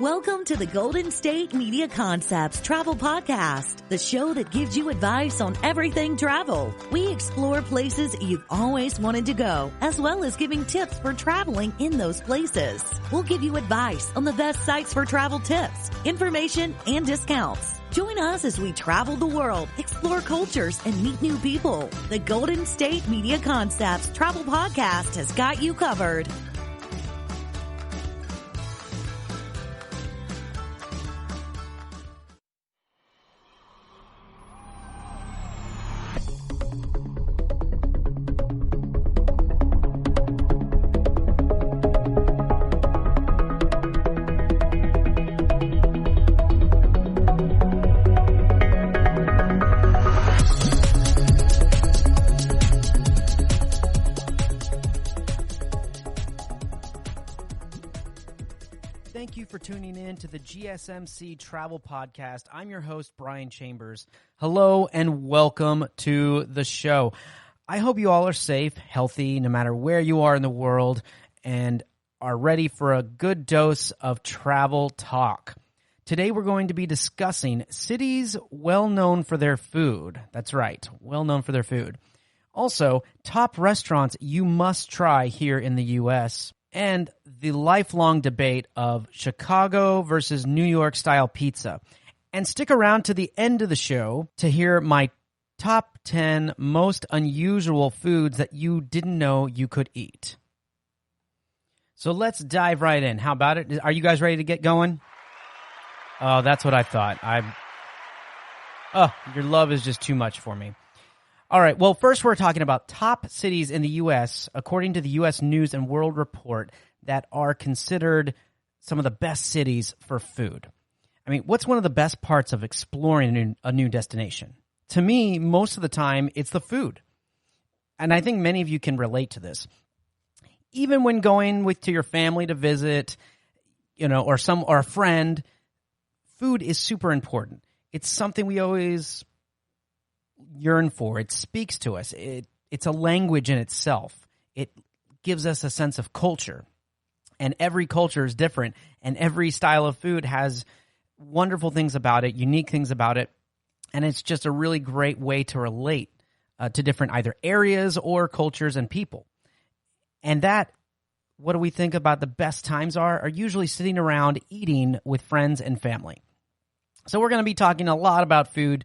Welcome to the Golden State Media Concepts Travel Podcast, the show that gives you advice on everything travel. We explore places you've always wanted to go, as well as giving tips for traveling in those places. We'll give you advice on the best sites for travel tips, information, and discounts. Join us as we travel the world, explore cultures, and meet new people. The Golden State Media Concepts Travel Podcast has got you covered. Thank you for tuning in to the GSMC Travel Podcast. I'm your host, Brian Chambers. Hello and welcome to the show. I hope you all are safe, healthy, no matter where you are in the world, and are ready for a good dose of travel talk. Today we're going to be discussing cities well known for their food. That's right, well known for their food. Also, top restaurants you must try here in the U.S., and the lifelong debate of Chicago versus New York style pizza. And stick around to the end of the show to hear my top 10 most unusual foods that you didn't know you could eat. So let's dive right in. How about it? Are you guys ready to get going? Oh, that's what I thought. Your love is just too much for me. All right, well, first we're talking about top cities in the U.S., according to the U.S. News and World Report, that are considered some of the best cities for food. I mean, what's one of the best parts of exploring a new destination? To me, most of the time, it's the food. And I think many of you can relate to this. Even when going to your family to visit, or a friend, food is super important. It's something we always yearn for. It speaks to us. It's a language in itself. It gives us a sense of culture. And every culture is different, and every style of food has wonderful things about it, unique things about it, and it's just a really great way to relate to different either areas or cultures and people. And that, what do we think about the best times are usually sitting around eating with friends and family. So we're going to be talking a lot about food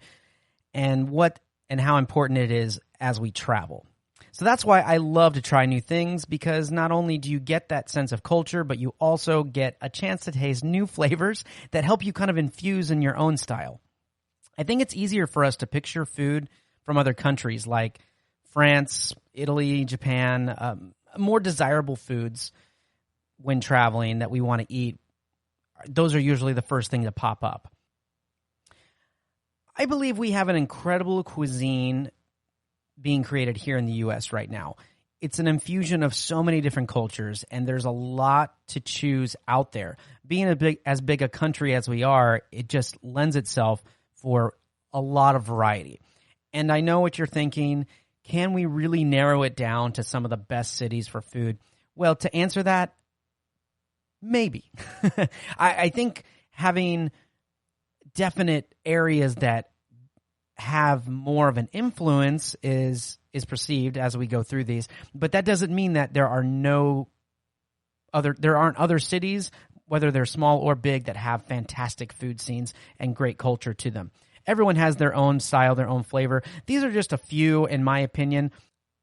and how important it is as we travel. So that's why I love to try new things, because not only do you get that sense of culture, but you also get a chance to taste new flavors that help you kind of infuse in your own style. I think it's easier for us to picture food from other countries like France, Italy, Japan, more desirable foods when traveling that we want to eat. Those are usually the first thing to pop up. I believe we have an incredible cuisine being created here in the U.S. right now. It's an infusion of so many different cultures, and there's a lot to choose out there. Being as big a country as we are, it just lends itself for a lot of variety. And I know what you're thinking. Can we really narrow it down to some of the best cities for food? Well, to answer that, maybe. I think having definite areas that have more of an influence is perceived as we go through these, but that doesn't mean that there aren't other cities, whether they're small or big, that have fantastic food scenes and great culture to them. Everyone has their own style, their own flavor. These are just a few, in my opinion,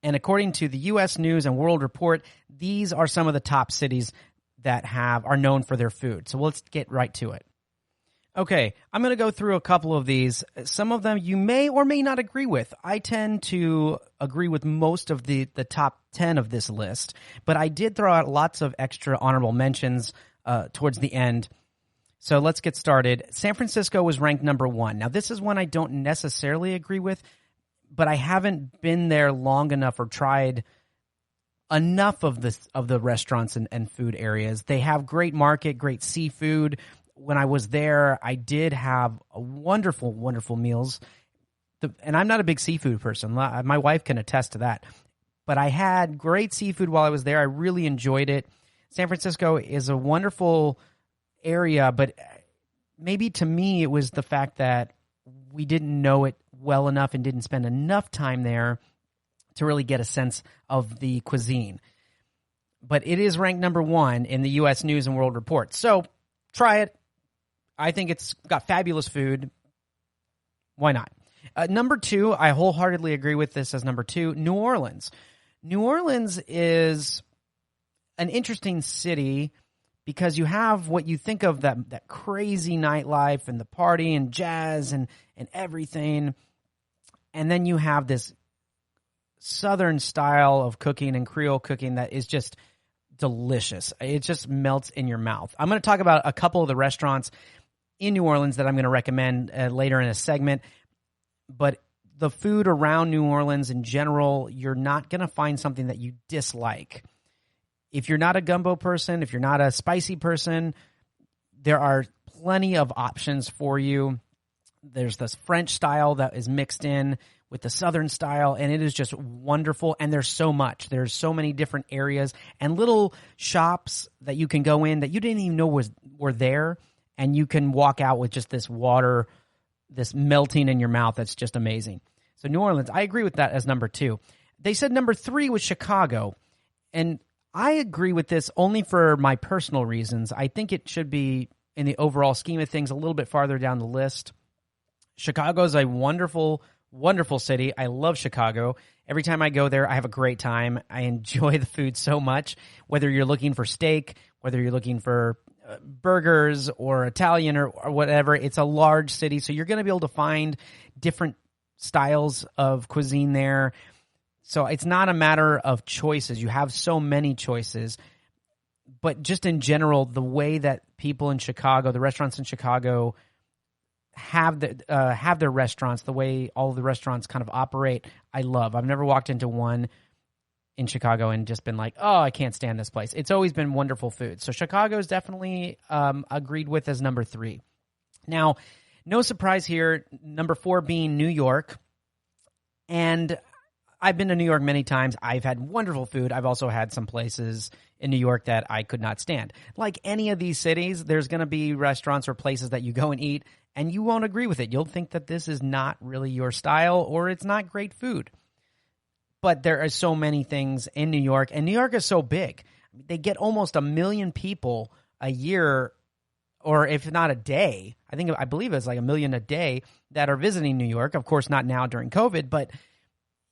and according to the U.S. News and World Report, these are some of the top cities that are known for their food. So let's get right to it. Okay, I'm going to go through a couple of these. Some of them you may or may not agree with. I tend to agree with most of the top 10 of this list, but I did throw out lots of extra honorable mentions towards the end. So let's get started. San Francisco was ranked number 1. Now, this is one I don't necessarily agree with, but I haven't been there long enough or tried enough of the restaurants and food areas. They have great market, great seafood. When I was there, I did have wonderful, wonderful meals. And I'm not a big seafood person. My wife can attest to that. But I had great seafood while I was there. I really enjoyed it. San Francisco is a wonderful area, but maybe to me it was the fact that we didn't know it well enough and didn't spend enough time there to really get a sense of the cuisine. But it is ranked number 1 in the U.S. News and World Report. So try it. I think it's got fabulous food. Why not? Number 2, I wholeheartedly agree with this as number 2, New Orleans. New Orleans is an interesting city because you have what you think of that crazy nightlife and the party and jazz and everything. And then you have this Southern style of cooking and Creole cooking that is just delicious. It just melts in your mouth. I'm going to talk about a couple of the restaurants in New Orleans that I'm going to recommend later in a segment. But the food around New Orleans in general, you're not going to find something that you dislike. If you're not a gumbo person, if you're not a spicy person, there are plenty of options for you. There's this French style that is mixed in with the Southern style, and it is just wonderful. And there's so much. There's so many different areas and little shops that you can go in that you didn't even know were there, and you can walk out with just this water, this melting in your mouth that's just amazing. So New Orleans, I agree with that as number 2. They said number 3 was Chicago, and I agree with this only for my personal reasons. I think it should be, in the overall scheme of things, a little bit farther down the list. Chicago is a wonderful, wonderful city. I love Chicago. Every time I go there, I have a great time. I enjoy the food so much, whether you're looking for steak, whether you're looking for burgers or Italian or whatever. It's a large city, so you're going to be able to find different styles of cuisine there. So it's not a matter of choices. You have so many choices. But just in general, the way that people in Chicago, the restaurants in Chicago, have their restaurants, the way all of the restaurants kind of operate, I love. I've never walked into one in Chicago and just been like, oh, I can't stand this place. It's always been wonderful food. So Chicago is definitely agreed with as number 3. Now, no surprise here, number 4 being New York. And I've been to New York many times. I've had wonderful food. I've also had some places in New York that I could not stand. Like any of these cities, there's going to be restaurants or places that you go and eat, and you won't agree with it. You'll think that this is not really your style or it's not great food. But there are so many things in New York, and New York is so big. They get almost 1 million people a year, or if not a day. I believe it's like 1 million a day that are visiting New York. Of course, not now during COVID, but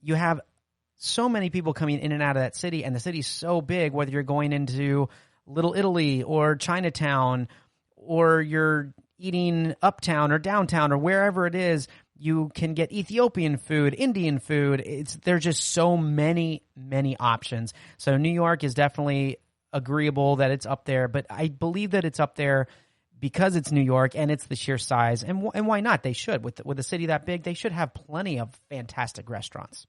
you have so many people coming in and out of that city, and the city's so big, whether you're going into Little Italy or Chinatown, or you're eating uptown or downtown or wherever it is, you can get Ethiopian food, Indian food. There's just so many, many options. So New York is definitely agreeable that it's up there, but I believe that it's up there because it's New York and it's the sheer size. And why not? They should. With a city that big, they should have plenty of fantastic restaurants.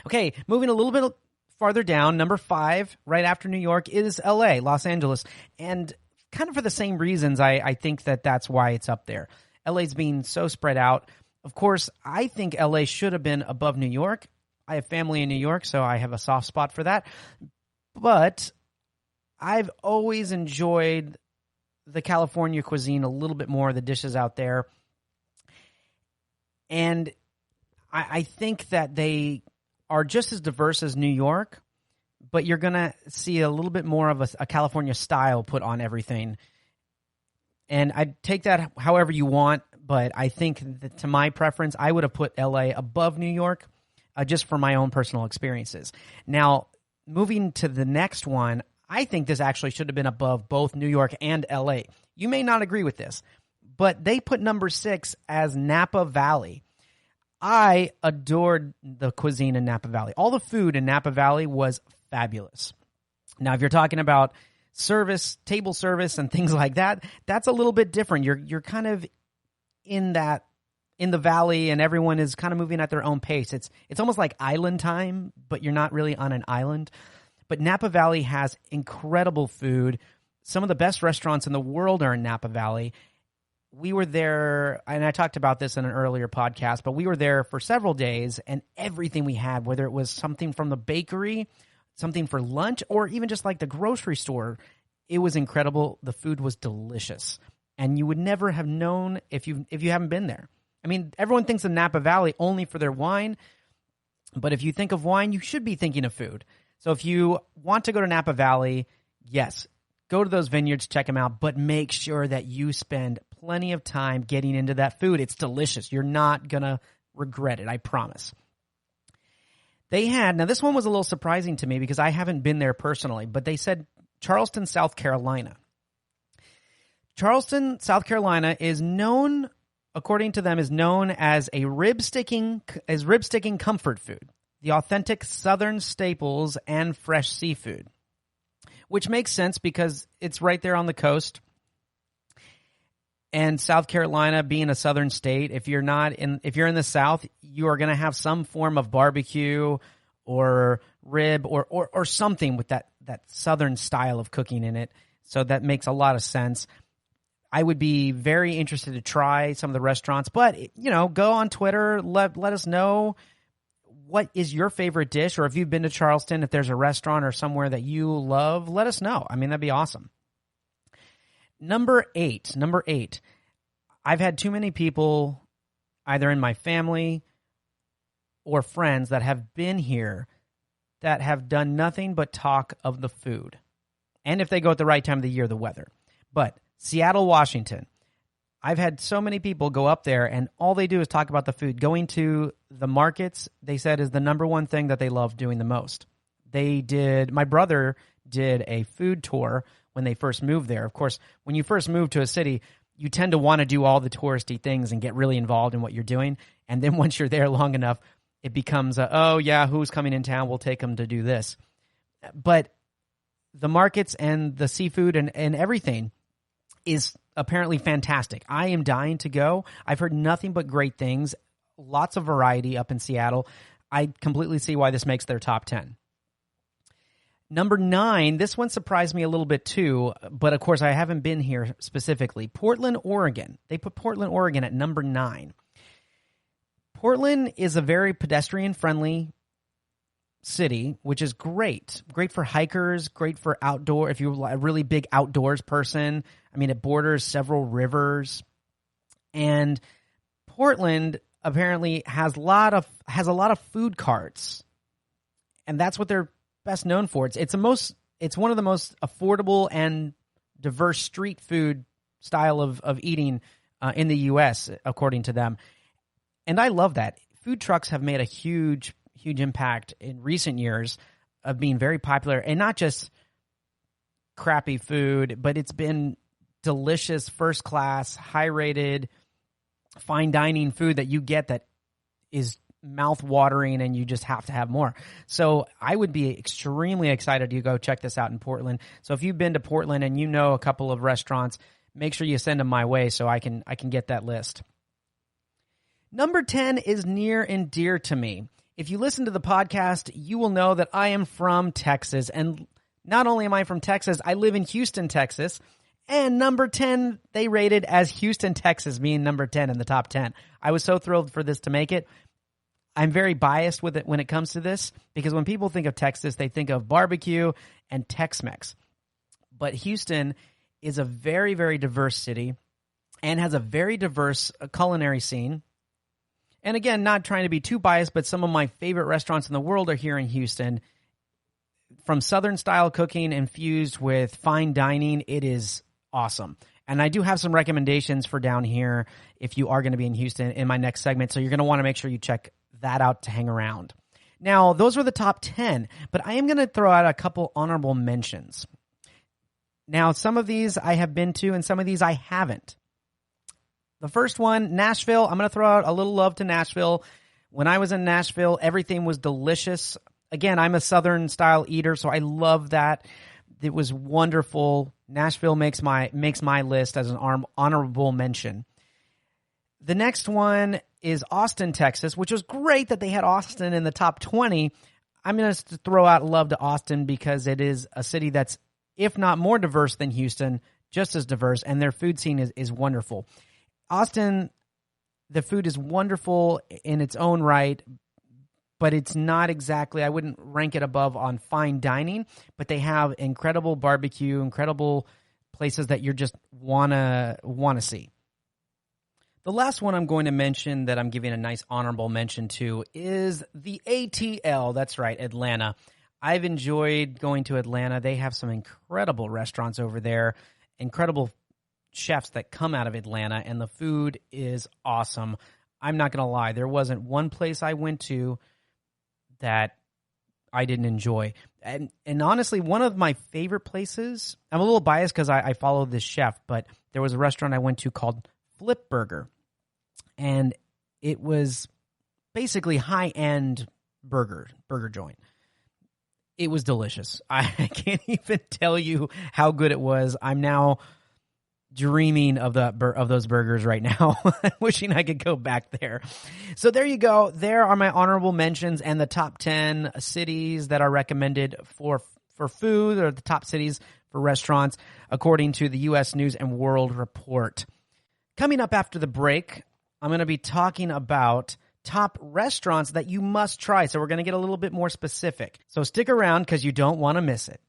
Okay, moving a little bit farther down, number 5, right after New York, is L.A., Los Angeles. And kind of for the same reasons, I think that's why it's up there. L.A.'s being so spread out. Of course, I think L.A. should have been above New York. I have family in New York, so I have a soft spot for that. But I've always enjoyed the California cuisine a little bit more, the dishes out there. And I think that they are just as diverse as New York, but you're going to see a little bit more of a California style put on everything. And I'd take that however you want, but I think that to my preference, I would have put LA above New York just for my own personal experiences. Now, moving to the next one, I think this actually should have been above both New York and LA. You may not agree with this, but they put number 6 as Napa Valley. I adored the cuisine in Napa Valley. All the food in Napa Valley was fabulous. Now, if you're talking about service, table service, and things like that, that's a little bit different. You're kind of in the valley, and everyone is kind of moving at their own pace. It's almost like island time, but you're not really on an island. But Napa Valley has incredible food. Some of the best restaurants in the world are in Napa Valley. We were there, and I talked about this in an earlier podcast, but we were there for several days, and everything we had, whether it was something from the bakery, something for lunch, or even just like the grocery store, It was incredible. The food was delicious. And you would never have known if you haven't been there. I mean, everyone thinks of Napa Valley only for their wine, but if you think of wine, you should be thinking of food. So if you want to go to Napa Valley, yes, go to those vineyards, check them out, but make sure that you spend plenty of time getting into that food. It's delicious. You're not going to regret it, I promise. Now this one was a little surprising to me because I haven't been there personally, but they said Charleston, South Carolina. Charleston, South Carolina is known, according to them, is known as a rib-sticking comfort food, the authentic Southern staples and fresh seafood, which makes sense because it's right there on the coast. And South Carolina being a southern state, if you're in the South, you are going to have some form of barbecue or rib or something with that southern style of cooking in it. So that makes a lot of sense. I would be very interested to try some of the restaurants, but go on Twitter, let us know what is your favorite dish, or if you've been to Charleston, if there's a restaurant or somewhere that you love, let us know. I mean, that'd be awesome. Number eight. I've had too many people, either in my family or friends, that have been here that have done nothing but talk of the food. And if they go at the right time of the year, the weather. But Seattle, Washington, I've had so many people go up there and all they do is talk about the food. Going to the markets, they said, is the number one thing that they love doing the most. My brother did a food tour when they first moved there. Of course, when you first move to a city, you tend to want to do all the touristy things and get really involved in what you're doing. And then once you're there long enough, it becomes who's coming in town? We'll take them to do this. But the markets and the seafood and everything is apparently fantastic. I am dying to go. I've heard nothing but great things. Lots of variety up in Seattle. I completely see why this makes their top 10. Number 9, this one surprised me a little bit too, but of course I haven't been here specifically. Portland, Oregon. They put Portland, Oregon at number 9. Portland is a very pedestrian-friendly city, which is great. Great for hikers, great for outdoor, if you're a really big outdoors person. I mean, it borders several rivers. And Portland apparently has a lot of food carts. And that's what they're best known for. It's one of the most affordable and diverse street food style of eating in the U.S., according to them. And I love that. Food trucks have made a huge impact in recent years of being very popular, and not just crappy food, but it's been delicious, first class, high rated, fine dining food that you get that is mouth watering and you just have to have more. So I would be extremely excited to go check this out in Portland. So if you've been to Portland and you know a couple of restaurants, make sure you send them my way so I can get that list. Number 10 is near and dear to me. If you listen to the podcast, you will know that I am from Texas. And not only am I from Texas, I live in Houston, Texas. And number 10, they rated as Houston, Texas, being number 10 in the top 10. I was so thrilled for this to make it. I'm very biased with it when it comes to this, because when people think of Texas, they think of barbecue and Tex-Mex. But Houston is a very, very diverse city and has a very diverse culinary scene. And again, not trying to be too biased, but some of my favorite restaurants in the world are here in Houston. From Southern style cooking infused with fine dining, it is awesome. And I do have some recommendations for down here if you are going to be in Houston in my next segment. So you're going to want to make sure you check that out to hang around. Now, those were the top 10, but I am going to throw out a couple honorable mentions. Now, some of these I have been to and some of these I haven't. The first one, Nashville. I'm going to throw out a little love to Nashville. When I was in Nashville, everything was delicious. Again, I'm a Southern style eater, so I love that. It was wonderful. Nashville makes my list as an honorable mention. The next one is Austin, Texas, which was great that they had Austin in the top 20. I'm going to throw out love to Austin because it is a city that's, if not more diverse than Houston, just as diverse, and their food scene is wonderful. Austin, the food is wonderful in its own right, but it's not exactly, I wouldn't rank it above on fine dining, but they have incredible barbecue, incredible places that you're just wanna see. The last one I'm going to mention that I'm giving a nice honorable mention to is the ATL. That's right, Atlanta. I've enjoyed going to Atlanta. They have some incredible restaurants over there, incredible chefs that come out of Atlanta, and the food is awesome. I'm not going to lie. There wasn't one place I went to that I didn't enjoy. And honestly, one of my favorite places, I'm a little biased because I follow this chef, but there was a restaurant I went to called Flip Burger, and it was basically high-end burger joint. It was delicious. I can't even tell you how good it was. I'm now dreaming of those burgers right now, wishing I could go back there. So there you go. There are my honorable mentions and the top 10 cities that are recommended for food, or the top cities for restaurants, according to the U.S. News and World Report. Coming up after the break, I'm going to be talking about top restaurants that you must try. So we're going to get a little bit more specific. So stick around because you don't want to miss it.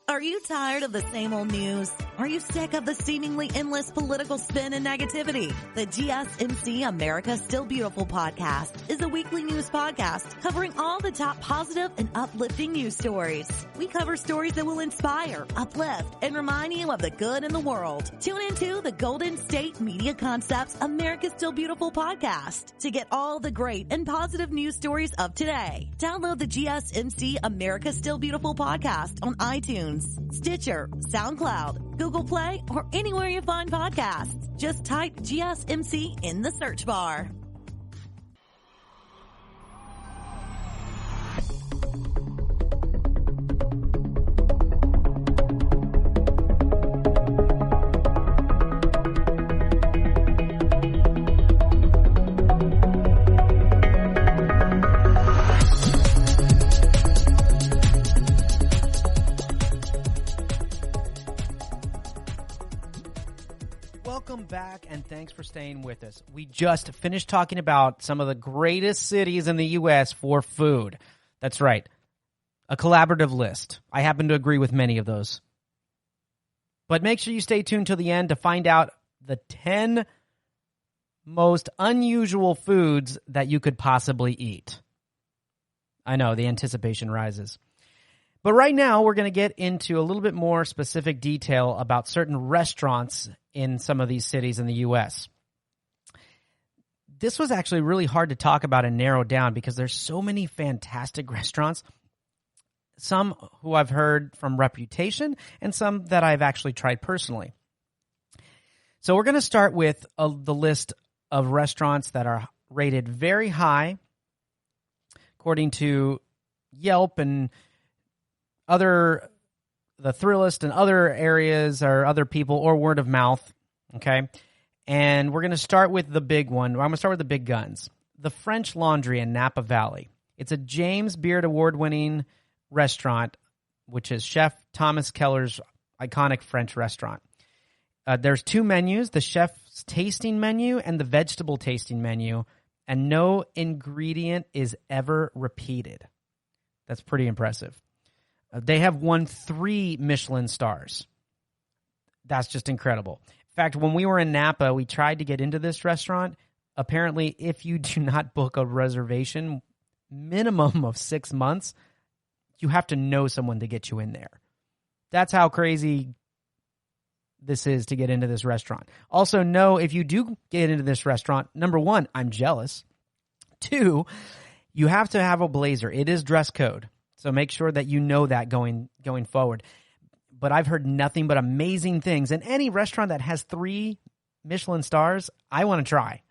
Are you tired of the same old news? Are you sick of the seemingly endless political spin and negativity? The GSMC America Still Beautiful podcast is a weekly news podcast covering all the top positive and uplifting news stories. We cover stories that will inspire, uplift, and remind you of the good in the world. Tune into the Golden State Media Concepts America Still Beautiful podcast to get all the great and positive news stories of today. Download the GSMC America Still Beautiful podcast on iTunes, Stitcher, SoundCloud, Google Play, or anywhere you find podcasts. Just type GSMC in the search bar. Welcome back, and thanks for staying with us. We just finished talking about some of the greatest cities in the U.S. for food. That's right, a collaborative list. I happen to agree with many of those. But make sure you stay tuned till the end to find out the 10 most unusual foods that you could possibly eat. I know, the anticipation rises. But right now, we're going to get into a little bit more specific detail about certain restaurants in some of these cities in the U.S. This was actually really hard to talk about and narrow down because there's so many fantastic restaurants, some who I've heard from reputation and some that I've actually tried personally. So we're going to start with the list of restaurants that are rated very high according to Yelp and the Thrillist and other areas or other people, or word of mouth, okay? And we're going to start with the big one. I'm going to start with the big guns. The French Laundry in Napa Valley. It's a James Beard Award-winning restaurant, which is Chef Thomas Keller's iconic French restaurant. There's two menus, the chef's tasting menu and the vegetable tasting menu, and no ingredient is ever repeated. That's pretty impressive. They have won 3 Michelin stars. That's just incredible. In fact, when we were in Napa, we tried to get into this restaurant. Apparently, if you do not book a reservation, minimum of 6 months, you have to know someone to get you in there. That's how crazy this is to get into this restaurant. Also, know if you do get into this restaurant, number 1, I'm jealous. 2, you have to have a blazer. It is dress code. So make sure that you know that going forward. But I've heard nothing but amazing things. And any restaurant that has 3 Michelin stars, I want to try.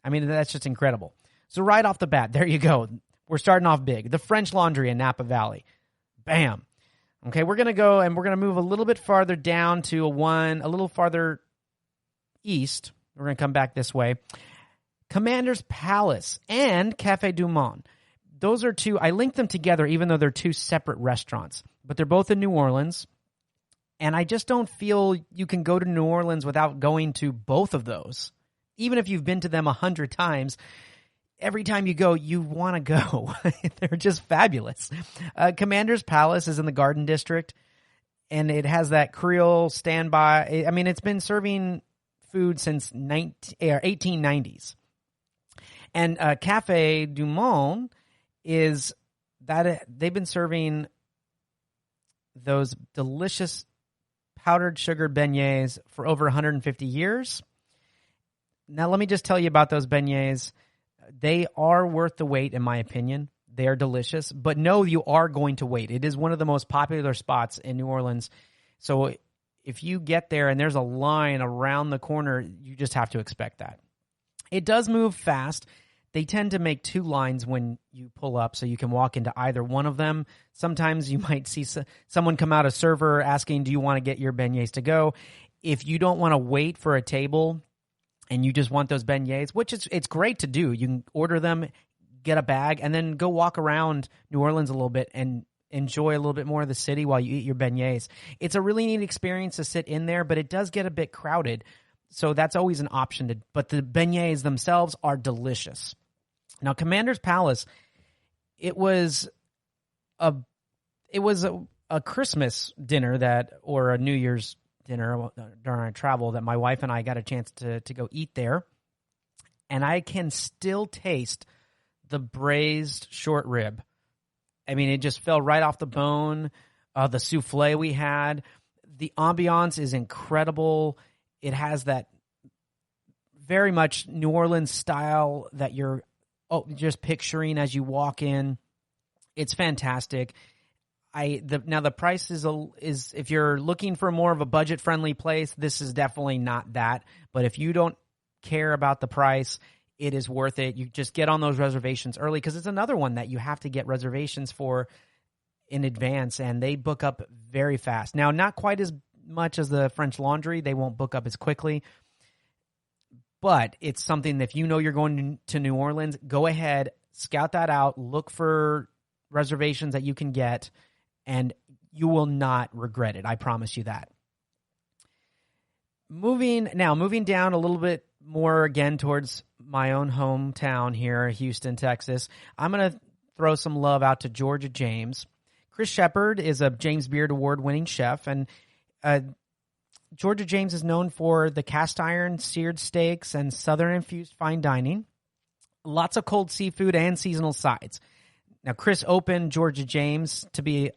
I mean, that's just incredible. So right off the bat, there you go. We're starting off big. The French Laundry in Napa Valley. Bam. Okay, we're going to go and we're going to move a little bit farther down to a little farther east. We're going to come back this way. Commander's Palace and Café du Monde. Those are 2, I linked them together even though they're 2 separate restaurants, but they're both in New Orleans, and I just don't feel you can go to New Orleans without going to both of those. even if you've been to them 100 times, every time you go, you want to go. They're just fabulous. Commander's Palace is in the Garden District, and it has that Creole standby. I mean, it's been serving food since 1890s. And Cafe du Monde is that they've been serving those delicious powdered sugar beignets for over 150 years. Now, let me just tell you about those beignets. They are worth the wait, in my opinion. They are delicious, but no, you are going to wait. It is one of the most popular spots in New Orleans. So if you get there and there's a line around the corner, you just have to expect that. It does move fast. They tend to make 2 lines when you pull up, so you can walk into either one of them. Sometimes you might see someone come out, a server, asking, do you want to get your beignets to go? If you don't want to wait for a table and you just want those beignets, which it's great to do. You can order them, get a bag, and then go walk around New Orleans a little bit and enjoy a little bit more of the city while you eat your beignets. It's a really neat experience to sit in there, but it does get a bit crowded. So that's always an option. But the beignets themselves are delicious. Now, Commander's Palace, it was a Christmas dinner or a New Year's dinner during our travel that my wife and I got a chance to go eat there. And I can still taste the braised short rib. I mean, it just fell right off the bone. The souffle we had. The ambiance is incredible. It has that very much New Orleans style that you're just picturing as you walk in. It's fantastic. Now the price is if you're looking for more of a budget-friendly place, this is definitely not that. But if you don't care about the price, it is worth it. You just get on those reservations early, because it's another one that you have to get reservations for in advance, and they book up very fast. Now, not quite as much as the French Laundry. They won't book up as quickly. But it's something that if you know you're going to New Orleans, go ahead, scout that out, look for reservations that you can get, and you will not regret it. I promise you that. Moving down a little bit more again towards my own hometown here, Houston, Texas, I'm going to throw some love out to Georgia James. Chris Shepard is a James Beard Award-winning chef, and Georgia James is known for the cast iron seared steaks and southern-infused fine dining, lots of cold seafood and seasonal sides. Now, Chris opened Georgia James to be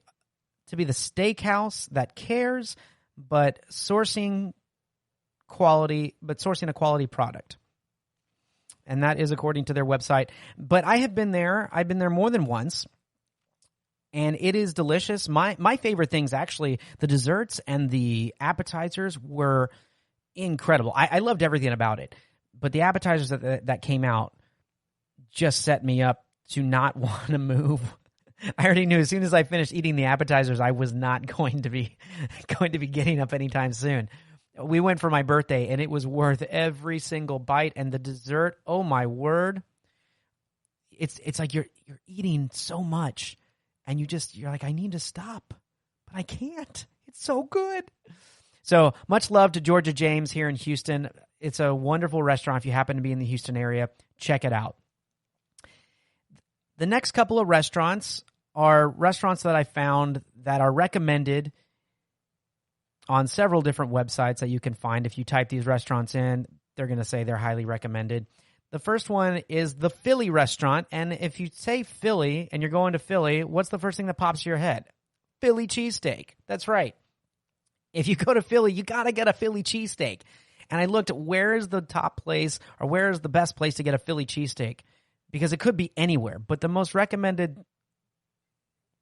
the steakhouse that cares, but sourcing a quality product. And that is according to their website. But I have been there. I've been there more than once. And it is delicious. My favorite things, actually, the desserts and the appetizers were incredible. I loved everything about it. But the appetizers that came out just set me up to not want to move. I already knew as soon as I finished eating the appetizers, I was not going to be getting up anytime soon. We went for my birthday, and it was worth every single bite. And the dessert, oh my word, it's like you're eating so much. And you're like, I need to stop, but I can't. It's so good. So much love to Georgia James here in Houston. It's a wonderful restaurant. If you happen to be in the Houston area, check it out. The next couple of restaurants are restaurants that I found that are recommended on several different websites that you can find. If you type these restaurants in, they're going to say they're highly recommended. The first one is the Philly restaurant, and if you say Philly and you're going to Philly, what's the first thing that pops to your head? Philly cheesesteak. That's right. If you go to Philly, you got to get a Philly cheesesteak. And I looked at where is the top place or where is the best place to get a Philly cheesesteak, because it could be anywhere. But the most recommended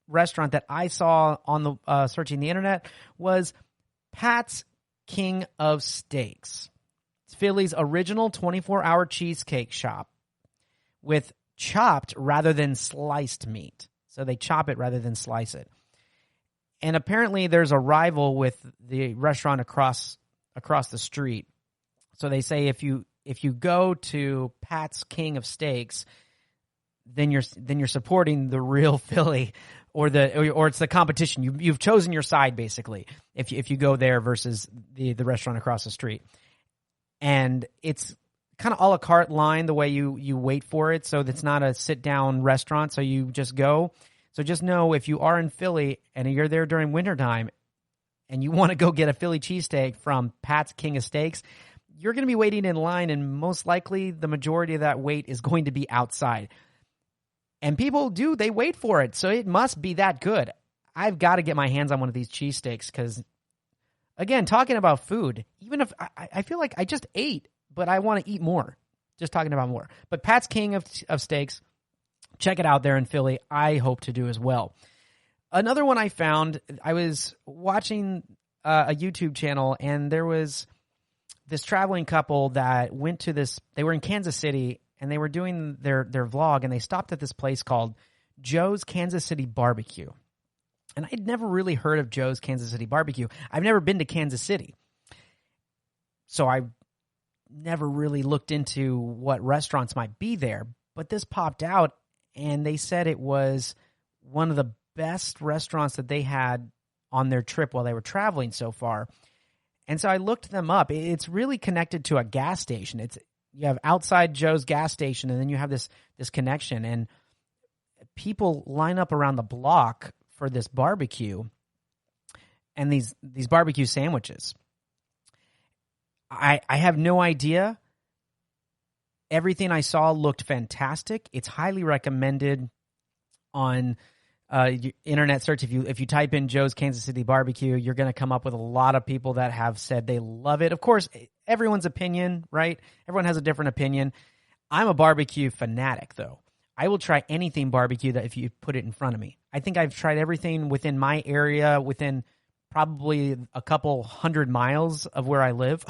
restaurant that I saw on the searching the internet was Pat's King of Steaks. Philly's original 24-hour cheesecake shop with chopped rather than sliced meat. So they chop it rather than slice it. And apparently there's a rival with the restaurant across the street. So they say if you go to Pat's King of Steaks, then you're supporting the real Philly or it's the competition. You've chosen your side, basically, if you go there versus the restaurant across the street. And it's kind of a la carte line, the way you wait for it. So it's not a sit-down restaurant, so you just go. So just know if you are in Philly and you're there during wintertime and you want to go get a Philly cheesesteak from Pat's King of Steaks, you're going to be waiting in line, and most likely the majority of that wait is going to be outside. And people they wait for it, so it must be that good. I've got to get my hands on one of these cheesesteaks because, again, talking about food, even if I feel like I just ate, but I want to eat more, just talking about more. But Pat's King of Steaks, check it out there in Philly. I hope to do as well. Another one I found, I was watching a YouTube channel, and there was this traveling couple that went to this, they were in Kansas City, and they were doing their vlog, and they stopped at this place called Joe's Kansas City Barbecue. And I'd never really heard of Joe's Kansas City Barbecue. I've never been to Kansas City. So I never really looked into what restaurants might be there. But this popped out, and they said it was one of the best restaurants that they had on their trip while they were traveling so far. And so I looked them up. It's really connected to a gas station. You have outside Joe's gas station, and then you have this connection. And people line up around the block for this barbecue and these barbecue sandwiches. I have no idea. Everything I saw looked fantastic. It's highly recommended on internet search. If you type in Joe's Kansas City Barbecue, you're going to come up with a lot of people that have said they love it. Of course, everyone's opinion, right? Everyone has a different opinion. I'm a barbecue fanatic, though. I will try anything barbecue that if you put it in front of me. I think I've tried everything within my area, within probably a couple 100 miles of where I live,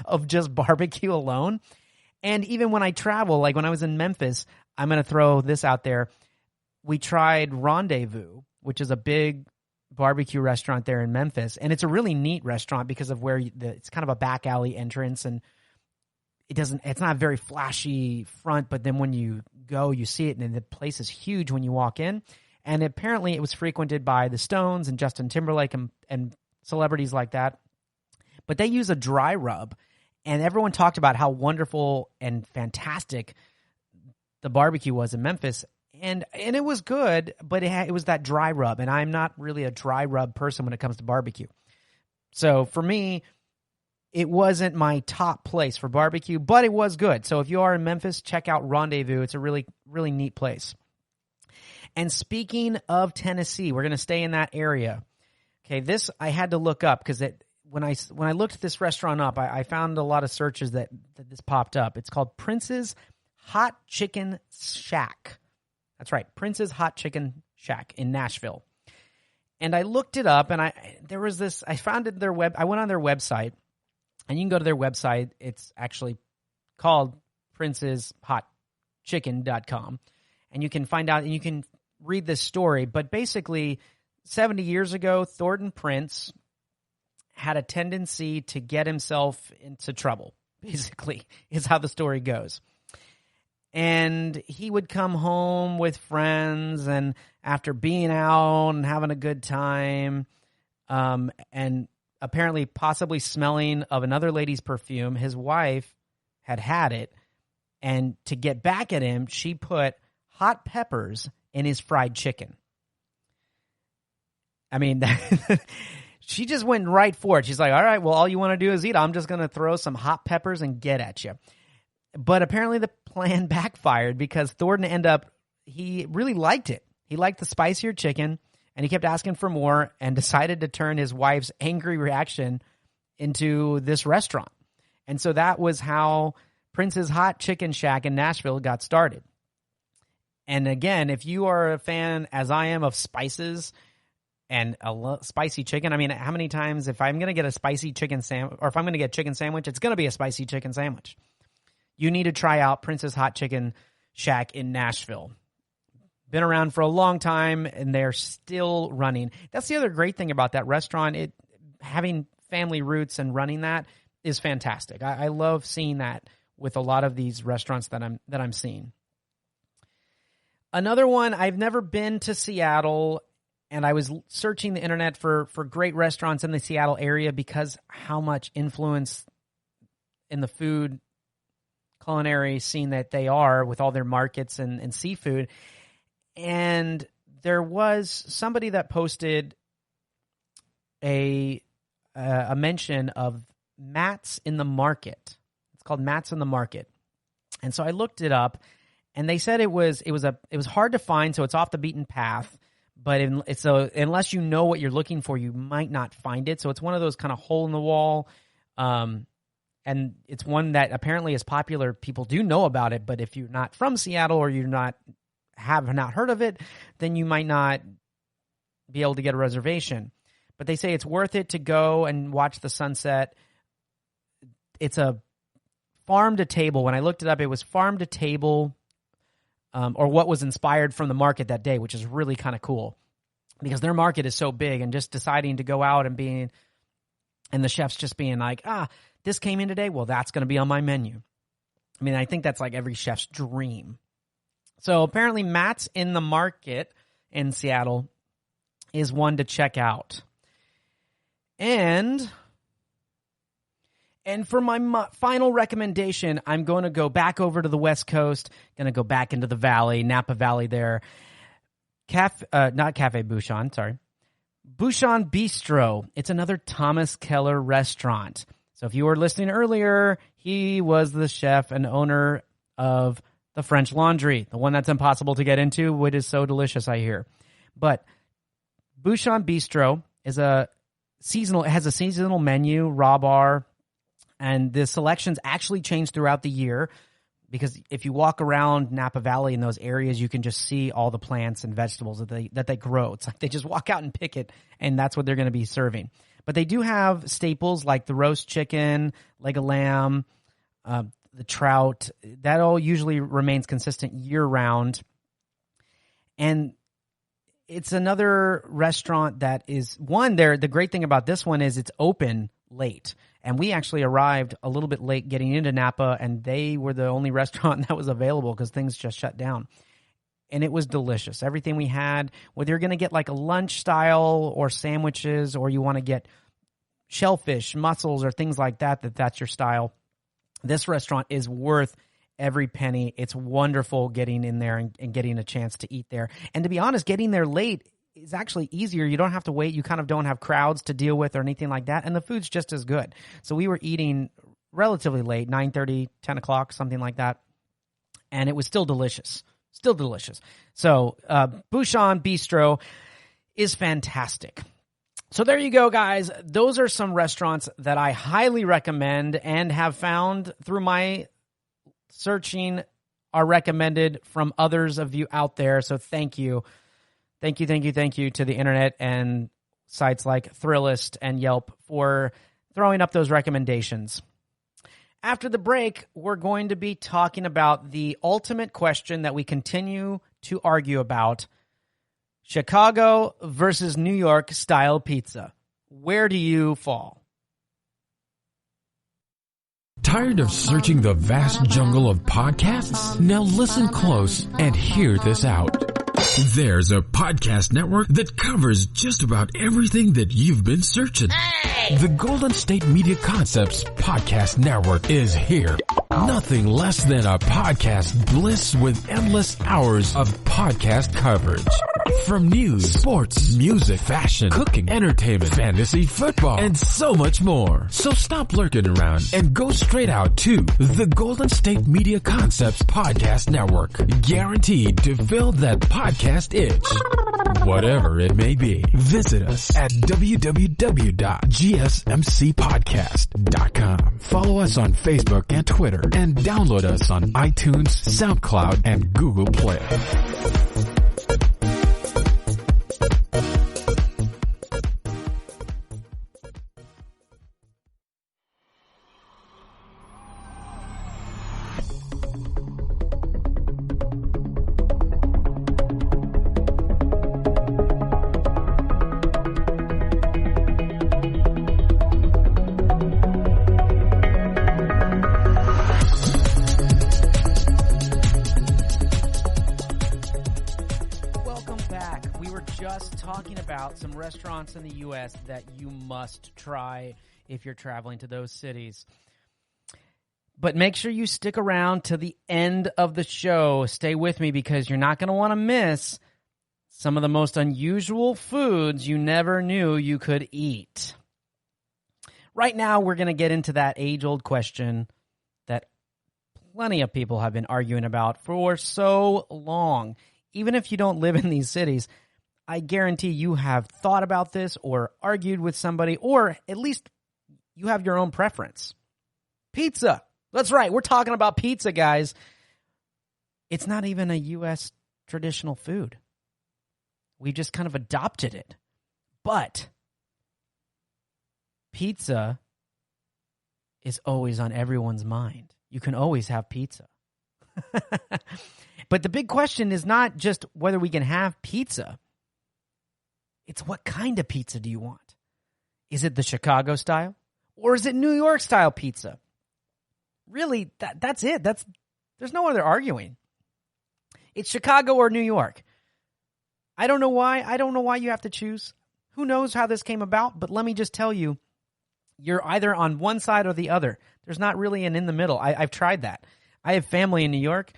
of just barbecue alone. And even when I travel, like when I was in Memphis, I'm going to throw this out there. We tried Rendezvous, which is a big barbecue restaurant there in Memphis. And it's a really neat restaurant because of where it's kind of a back alley entrance, and it's not a very flashy front, but then when you go, you see it, and the place is huge when you walk in. And apparently it was frequented by the Stones and Justin Timberlake and celebrities like that. But they use a dry rub, and everyone talked about how wonderful and fantastic the barbecue was in Memphis. And it was good, but it was that dry rub, and I'm not really a dry rub person when it comes to barbecue. So for me, it wasn't my top place for barbecue, but it was good. So if you are in Memphis, check out Rendezvous. It's a really, really neat place. And speaking of Tennessee, we're going to stay in that area. Okay, this I had to look up because when I looked this restaurant up, I found a lot of searches that this popped up. It's called Prince's Hot Chicken Shack. That's right, Prince's Hot Chicken Shack in Nashville. And I looked it up, and I found it I went on their website, and you can go to their website. It's actually called princeshotchicken.com. And you can find out, and you can read this story. But basically, 70 years ago, Thornton Prince had a tendency to get himself into trouble, basically, is how the story goes. And he would come home with friends, and after being out and having a good time, and apparently possibly smelling of another lady's perfume, his wife had it, and to get back at him, she put hot peppers in his fried chicken. I mean, she just went right for it. She's like, all right, well, all you want to do is eat. I'm just going to throw some hot peppers and get at you. But apparently the plan backfired because Thornton he really liked it. He liked the spicier chicken, and he kept asking for more and decided to turn his wife's angry reaction into this restaurant. And so that was how Prince's Hot Chicken Shack in Nashville got started. And again, if you are a fan, as I am, of spices and spicy chicken, I mean, how many times if I'm going to get a spicy chicken sandwich, or if I'm going to get a chicken sandwich, it's going to be a spicy chicken sandwich. You need to try out Prince's Hot Chicken Shack in Nashville. Been around for a long time, and they're still running. That's the other great thing about that restaurant. Having family roots and running that is fantastic. I love seeing that with a lot of these restaurants that I'm seeing. Another one, I've never been to Seattle, and I was searching the internet for great restaurants in the Seattle area because how much influence in the food culinary scene that they are with all their markets and seafood. And there was somebody that posted a mention of Matt's in the Market. It's called Matt's in the Market. And so I looked it up, and they said it was hard to find, so it's off the beaten path. But unless you know what you're looking for, you might not find it. So it's one of those kind of hole in the wall, and it's one that apparently is popular. People do know about it, but if you're not from Seattle or have not heard of it, then you might not be able to get a reservation. But they say it's worth it to go and watch the sunset. It's a farm to table. When I looked it up, it was farm to table, or what was inspired from the market that day, which is really kind of cool because their market is so big, and just deciding to go out and the chefs just being like, this came in today. Well, that's going to be on my menu. I mean, I think that's like every chef's dream. So apparently Matt's in the Market in Seattle is one to check out. And for my final recommendation, I'm going to go back over to the West Coast, going to go back into the Valley, Napa Valley there. Not Cafe Bouchon, sorry. Bouchon Bistro. It's another Thomas Keller restaurant. So if you were listening earlier, he was the chef and owner of the French Laundry, the one that's impossible to get into, which is so delicious, I hear. But Bouchon Bistro has a seasonal menu, raw bar, and the selections actually change throughout the year because if you walk around Napa Valley in those areas, you can just see all the plants and vegetables that they grow. It's like they just walk out and pick it, and that's what they're going to be serving. But they do have staples like the roast chicken, leg of lamb, the trout. That all usually remains consistent year-round. And it's another restaurant that is, the great thing about this one is it's open late. And we actually arrived a little bit late getting into Napa, and they were the only restaurant that was available because things just shut down. And it was delicious. Everything we had, whether you're going to get like a lunch style or sandwiches, or you want to get shellfish, mussels, or things like that's your style, this restaurant is worth every penny. It's wonderful getting in there and getting a chance to eat there. And to be honest, getting there late is actually easier. You don't have to wait. You kind of don't have crowds to deal with or anything like that. And the food's just as good. So we were eating relatively late, 9:30, 10 o'clock, something like that. And it was still delicious. Still delicious. So Bouchon Bistro is fantastic. So there you go, guys. Those are some restaurants that I highly recommend and have found through my searching are recommended from others of you out there. So thank you. Thank you to the internet and sites like Thrillist and Yelp for throwing up those recommendations. After the break, we're going to be talking about the ultimate question that we continue to argue about: Chicago versus New York style pizza. Where do you fall? Tired of searching the vast jungle of podcasts? Now listen close and hear this out. There's a podcast network that covers just about everything that you've been searching. Hey! The Golden State Media Concepts Podcast Network is here. Nothing less than a podcast bliss with endless hours of podcast coverage. From news, sports, music, fashion, cooking, entertainment, fantasy, football, and so much more. So stop lurking around and go straight out to the Golden State Media Concepts Podcast Network. Guaranteed to fill that podcast itch. Whatever it may be. Visit us at www.gsmcpodcast.com. Follow us on Facebook and Twitter, and download us on iTunes, SoundCloud, and Google Play. Some restaurants in the U.S. that you must try if you're traveling to those cities. But make sure you stick around to the end of the show. Stay with me because you're not going to want to miss some of the most unusual foods you never knew you could eat. Right now, we're going to get into that age-old question that plenty of people have been arguing about for so long. Even if you don't live in these cities, I guarantee you have thought about this or argued with somebody, or at least you have your own preference. Pizza. That's right. We're talking about pizza, guys. It's not even a U.S. traditional food. We just kind of adopted it. But pizza is always on everyone's mind. You can always have pizza. But the big question is not just whether we can have pizza. It's what kind of pizza do you want? Is it the Chicago style? Or is it New York style pizza? Really, that's it. There's no other arguing. It's Chicago or New York. I don't know why. I don't know why you have to choose. Who knows how this came about? But let me just tell you, you're either on one side or the other. There's not really an in the middle. I've tried that. I have family in New York,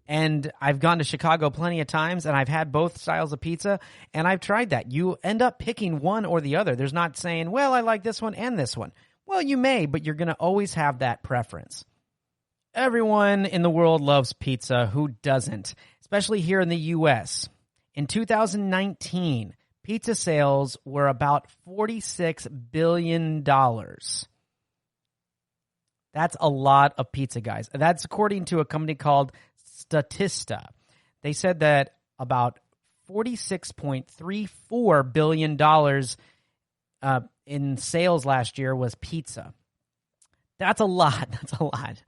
and I've gone to Chicago plenty of times, and I've had both styles of pizza, and I've tried that. You end up picking one or the other. There's not saying, well, I like this one and this one. Well, you may, but you're going to always have that preference. Everyone in the world loves pizza. Who doesn't? Especially here in the U.S. In 2019, pizza sales were about $46 billion. That's a lot of pizza, guys. That's according to a company called Statista. They said that about $46.34 billion in sales last year was pizza. That's a lot. That's a lot.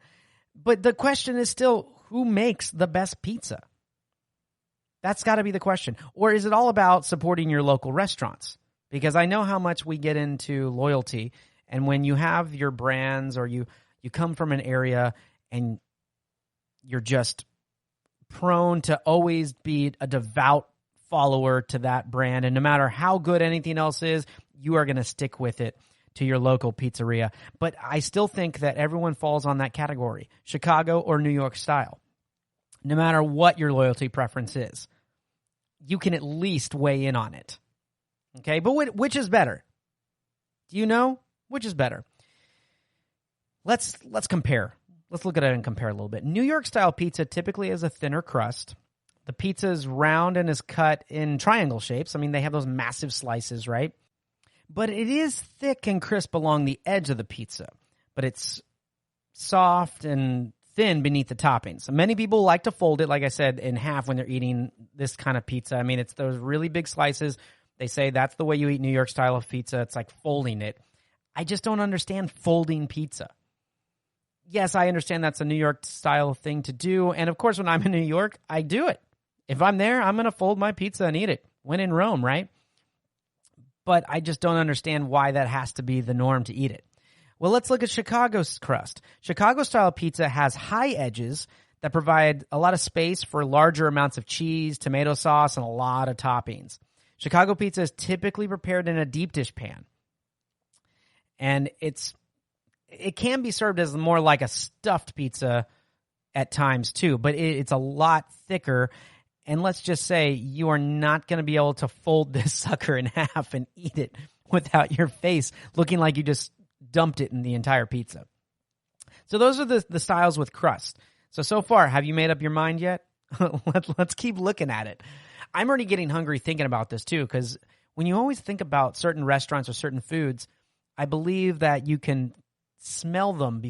But the question is still, who makes the best pizza? That's got to be the question. Or is it all about supporting your local restaurants? Because I know how much we get into loyalty. And when you have your brands or you come from an area and you're just prone to always be a devout follower to that brand, and no matter how good anything else is, you are going to stick with it to your local pizzeria. But I still think that everyone falls on that category, Chicago or New York style. No matter what your loyalty preference is, you can at least weigh in on it. Okay, but which is better? Do you know? Which is better? Let's compare. Let's look at it and compare a little bit. New York style pizza typically has a thinner crust. The pizza is round and is cut in triangle shapes. I mean, they have those massive slices, right? But it is thick and crisp along the edge of the pizza. But it's soft and thin beneath the toppings. So many people like to fold it, like I said, in half when they're eating this kind of pizza. I mean, it's those really big slices. They say that's the way you eat New York style of pizza. It's like folding it. I just don't understand folding pizza. Yes, I understand that's a New York style thing to do. And of course, when I'm in New York, I do it. If I'm there, I'm going to fold my pizza and eat it. When in Rome, right? But I just don't understand why that has to be the norm to eat it. Well, let's look at Chicago's crust. Chicago-style pizza has high edges that provide a lot of space for larger amounts of cheese, tomato sauce, and a lot of toppings. Chicago pizza is typically prepared in a deep dish pan. And it can be served as more like a stuffed pizza at times too, but it's a lot thicker. And let's just say you are not going to be able to fold this sucker in half and eat it without your face looking like you just dumped it in the entire pizza. So those are the styles with crust. So far, have you made up your mind yet? Let's keep looking at it. I'm already getting hungry thinking about this too, because when you always think about certain restaurants or certain foods, I believe that you can smell them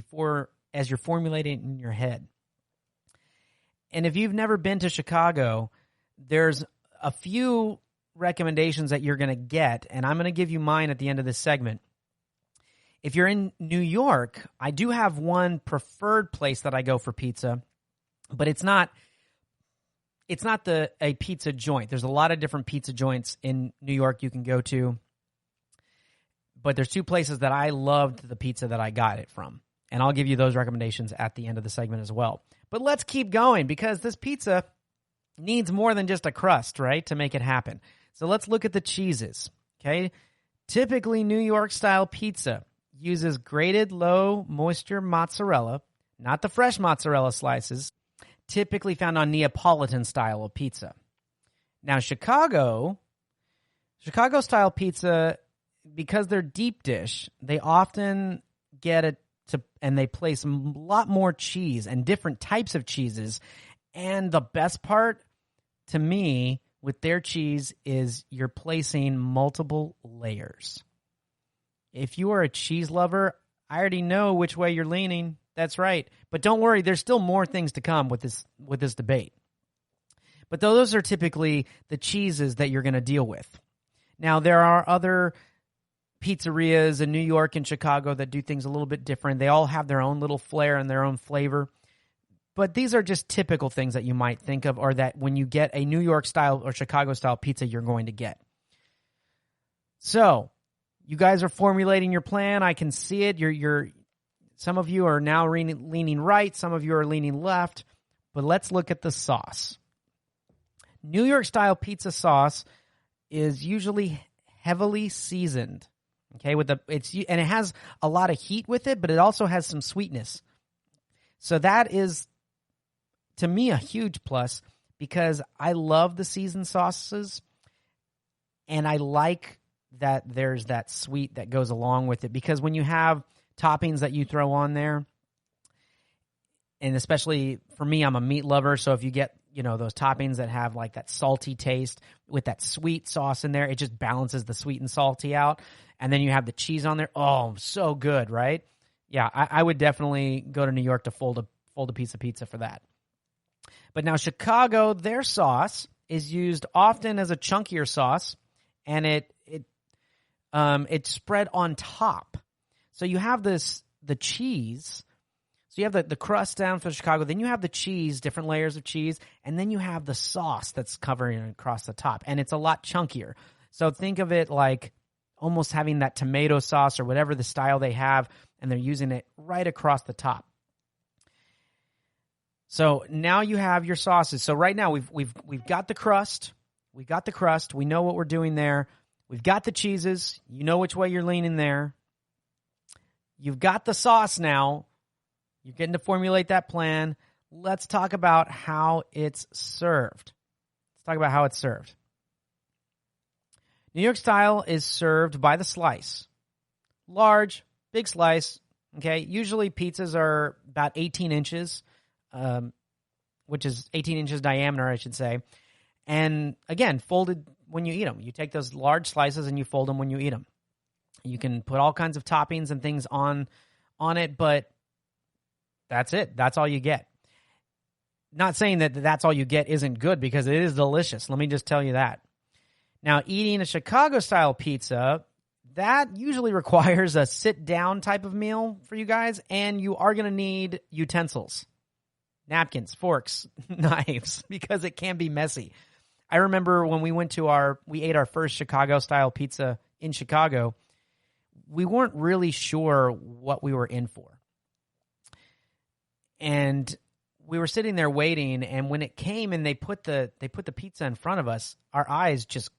as you're formulating it in your head. And if you've never been to Chicago, there's a few recommendations that you're going to get, and I'm going to give you mine at the end of this segment. If you're in New York, I do have one preferred place that I go for pizza, but it's not a pizza joint. There's a lot of different pizza joints in New York you can go to, but there's two places that I loved the pizza that I got it from, and I'll give you those recommendations at the end of the segment as well. But let's keep going because this pizza needs more than just a crust, right, to make it happen. So let's look at the cheeses, okay? Typically, New York-style pizza uses grated low-moisture mozzarella, not the fresh mozzarella slices, typically found on Neapolitan style of pizza. Now, Chicago style pizza, because they're deep dish, they often get it and they place a lot more cheese and different types of cheeses. And the best part to me with their cheese is you're placing multiple layers. If you are a cheese lover, I already know which way you're leaning. That's right. But don't worry, there's still more things to come with this debate. But those are typically the cheeses that you're going to deal with. Now, there are other pizzerias in New York and Chicago that do things a little bit different. They all have their own little flair and their own flavor. But these are just typical things that you might think of, or that when you get a New York style or Chicago style pizza, you're going to get. So, you guys are formulating your plan. I can see it. Some of you are now leaning right. Some of you are leaning left. But let's look at the sauce. New York style pizza sauce is usually heavily seasoned. Okay, and it has a lot of heat with it, but it also has some sweetness. So that is, to me, a huge plus, because I love the seasoned sauces, and I like that there's that sweet that goes along with it, because when you have toppings that you throw on there, and especially for me, I'm a meat lover, so if you get, those toppings that have like that salty taste with that sweet sauce in there, it just balances the sweet and salty out. And then you have the cheese on there. Oh, so good, right? Yeah, I would definitely go to New York to fold a piece of pizza for that. But now Chicago, their sauce is used often as a chunkier sauce, and it's spread on top. So you have the cheese. So you have the crust down for Chicago, then you have the cheese, different layers of cheese, and then you have the sauce that's covering it across the top, and it's a lot chunkier. So think of it like almost having that tomato sauce or whatever the style they have, and they're using it right across the top. So now you have your sauces. So right now we've got the crust. We got the crust. We know what we're doing there. We've got the cheeses. You know which way you're leaning there. You've got the sauce now. You're getting to formulate that plan. Let's talk about how it's served. New York style is served by the slice. Large, big slice. Okay, usually pizzas are about 18 inches, which is 18 inches diameter, I should say. And again, folded when you eat them. You take those large slices and you fold them when you eat them. You can put all kinds of toppings and things on it, but that's it. That's all you get. Not saying that that's all you get isn't good, because it is delicious. Let me just tell you that. Now, eating a Chicago-style pizza, that usually requires a sit-down type of meal for you guys, and you are going to need utensils, napkins, forks, knives, because it can be messy. I remember when we ate our first Chicago-style pizza in Chicago, we weren't really sure what we were in for. And we were sitting there waiting, and when it came and they put the pizza in front of us, our eyes just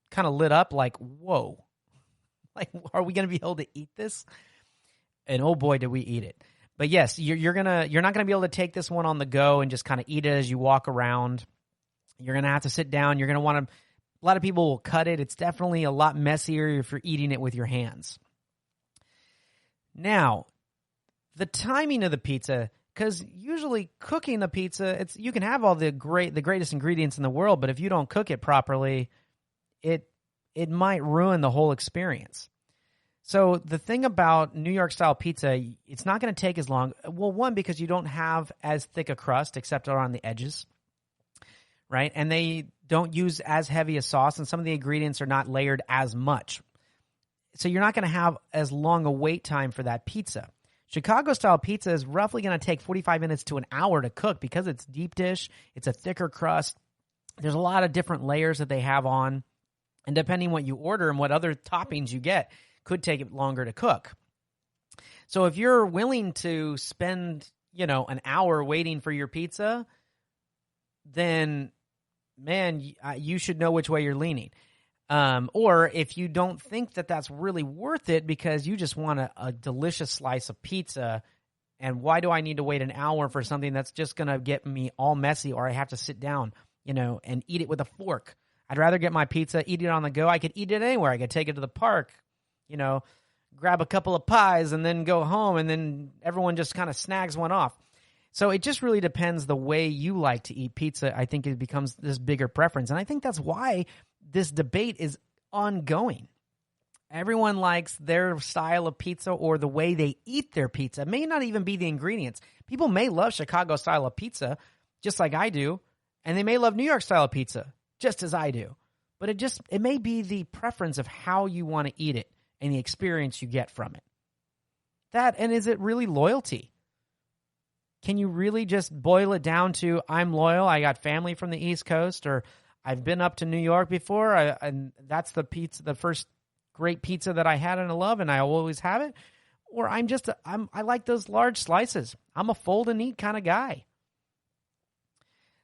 kind of lit up like, whoa, like, are we going to be able to eat this? And oh boy, did we eat it. But yes, you're not going to be able to take this one on the go and just kind of eat it as you walk around. You're going to have to sit down. You're going to want to, a lot of people will cut it. It's definitely a lot messier if you're eating it with your hands. Now, the timing of the pizza, because usually cooking the pizza, you can have all the greatest ingredients in the world, but if you don't cook it properly, it might ruin the whole experience. So the thing about New York style pizza, it's not going to take as long. Well, one, because you don't have as thick a crust except around the edges, right? And they don't use as heavy a sauce, and some of the ingredients are not layered as much. So you're not going to have as long a wait time for that pizza. Chicago-style pizza is roughly going to take 45 minutes to an hour to cook because it's deep dish. It's a thicker crust. There's a lot of different layers that they have on. And depending what you order and what other toppings you get, could take it longer to cook. So if you're willing to spend, an hour waiting for your pizza, then, man, you should know which way you're leaning. Or if you don't think that that's really worth it because you just want a delicious slice of pizza, And why do I need to wait an hour for something that's just going to get me all messy, or I have to sit down, and eat it with a fork? I'd rather get my pizza, eat it on the go. I could eat it anywhere. I could take it to the park, grab a couple of pies and then go home, and then everyone just kind of snags one off. So it just really depends the way you like to eat pizza. I think it becomes this bigger preference. And I think that's why this debate is ongoing. Everyone likes their style of pizza or the way they eat their pizza. It may not even be the ingredients. People may love Chicago style of pizza just like I do, and they may love New York style of pizza just as I do. But it may be the preference of how you want to eat it and the experience you get from it. And is it really loyalty? Can you really just boil it down to, I'm loyal, I got family from the East Coast, or I've been up to New York before, and that's the first great pizza that I had and I love, and I always have it? Or I like those large slices. I'm a fold and eat kind of guy.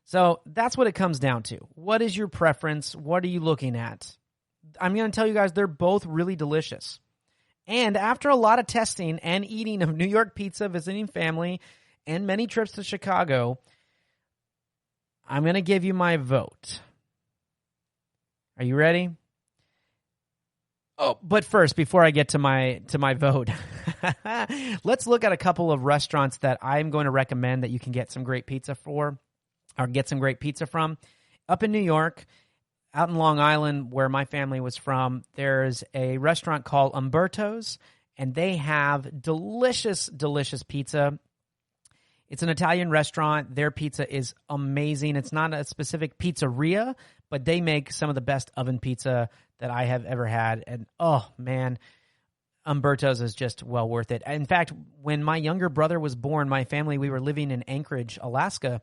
So that's what it comes down to. What is your preference? What are you looking at? I'm going to tell you guys, they're both really delicious. And after a lot of testing and eating of New York pizza, visiting family, and many trips to Chicago, I'm going to give you my vote. Are you ready? Oh, but first, before I get to my vote, let's look at a couple of restaurants that I'm going to recommend that you can get some great pizza from. Up in New York, out in Long Island, where my family was from, there's a restaurant called Umberto's, and they have delicious, delicious pizza. It's an Italian restaurant. Their pizza is amazing. It's not a specific pizzeria, but they make some of the best oven pizza that I have ever had. And, oh, man, Umberto's is just well worth it. In fact, when my younger brother was born, we were living in Anchorage, Alaska.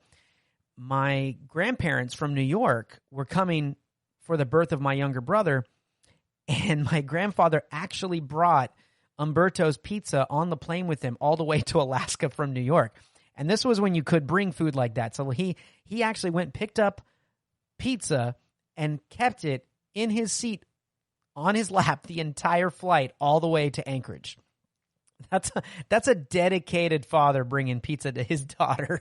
My grandparents from New York were coming for the birth of my younger brother, and my grandfather actually brought Umberto's pizza on the plane with him all the way to Alaska from New York. And this was when you could bring food like that. So he actually went and picked up pizza and kept it in his seat on his lap the entire flight all the way to Anchorage. That's a dedicated father bringing pizza to his daughter.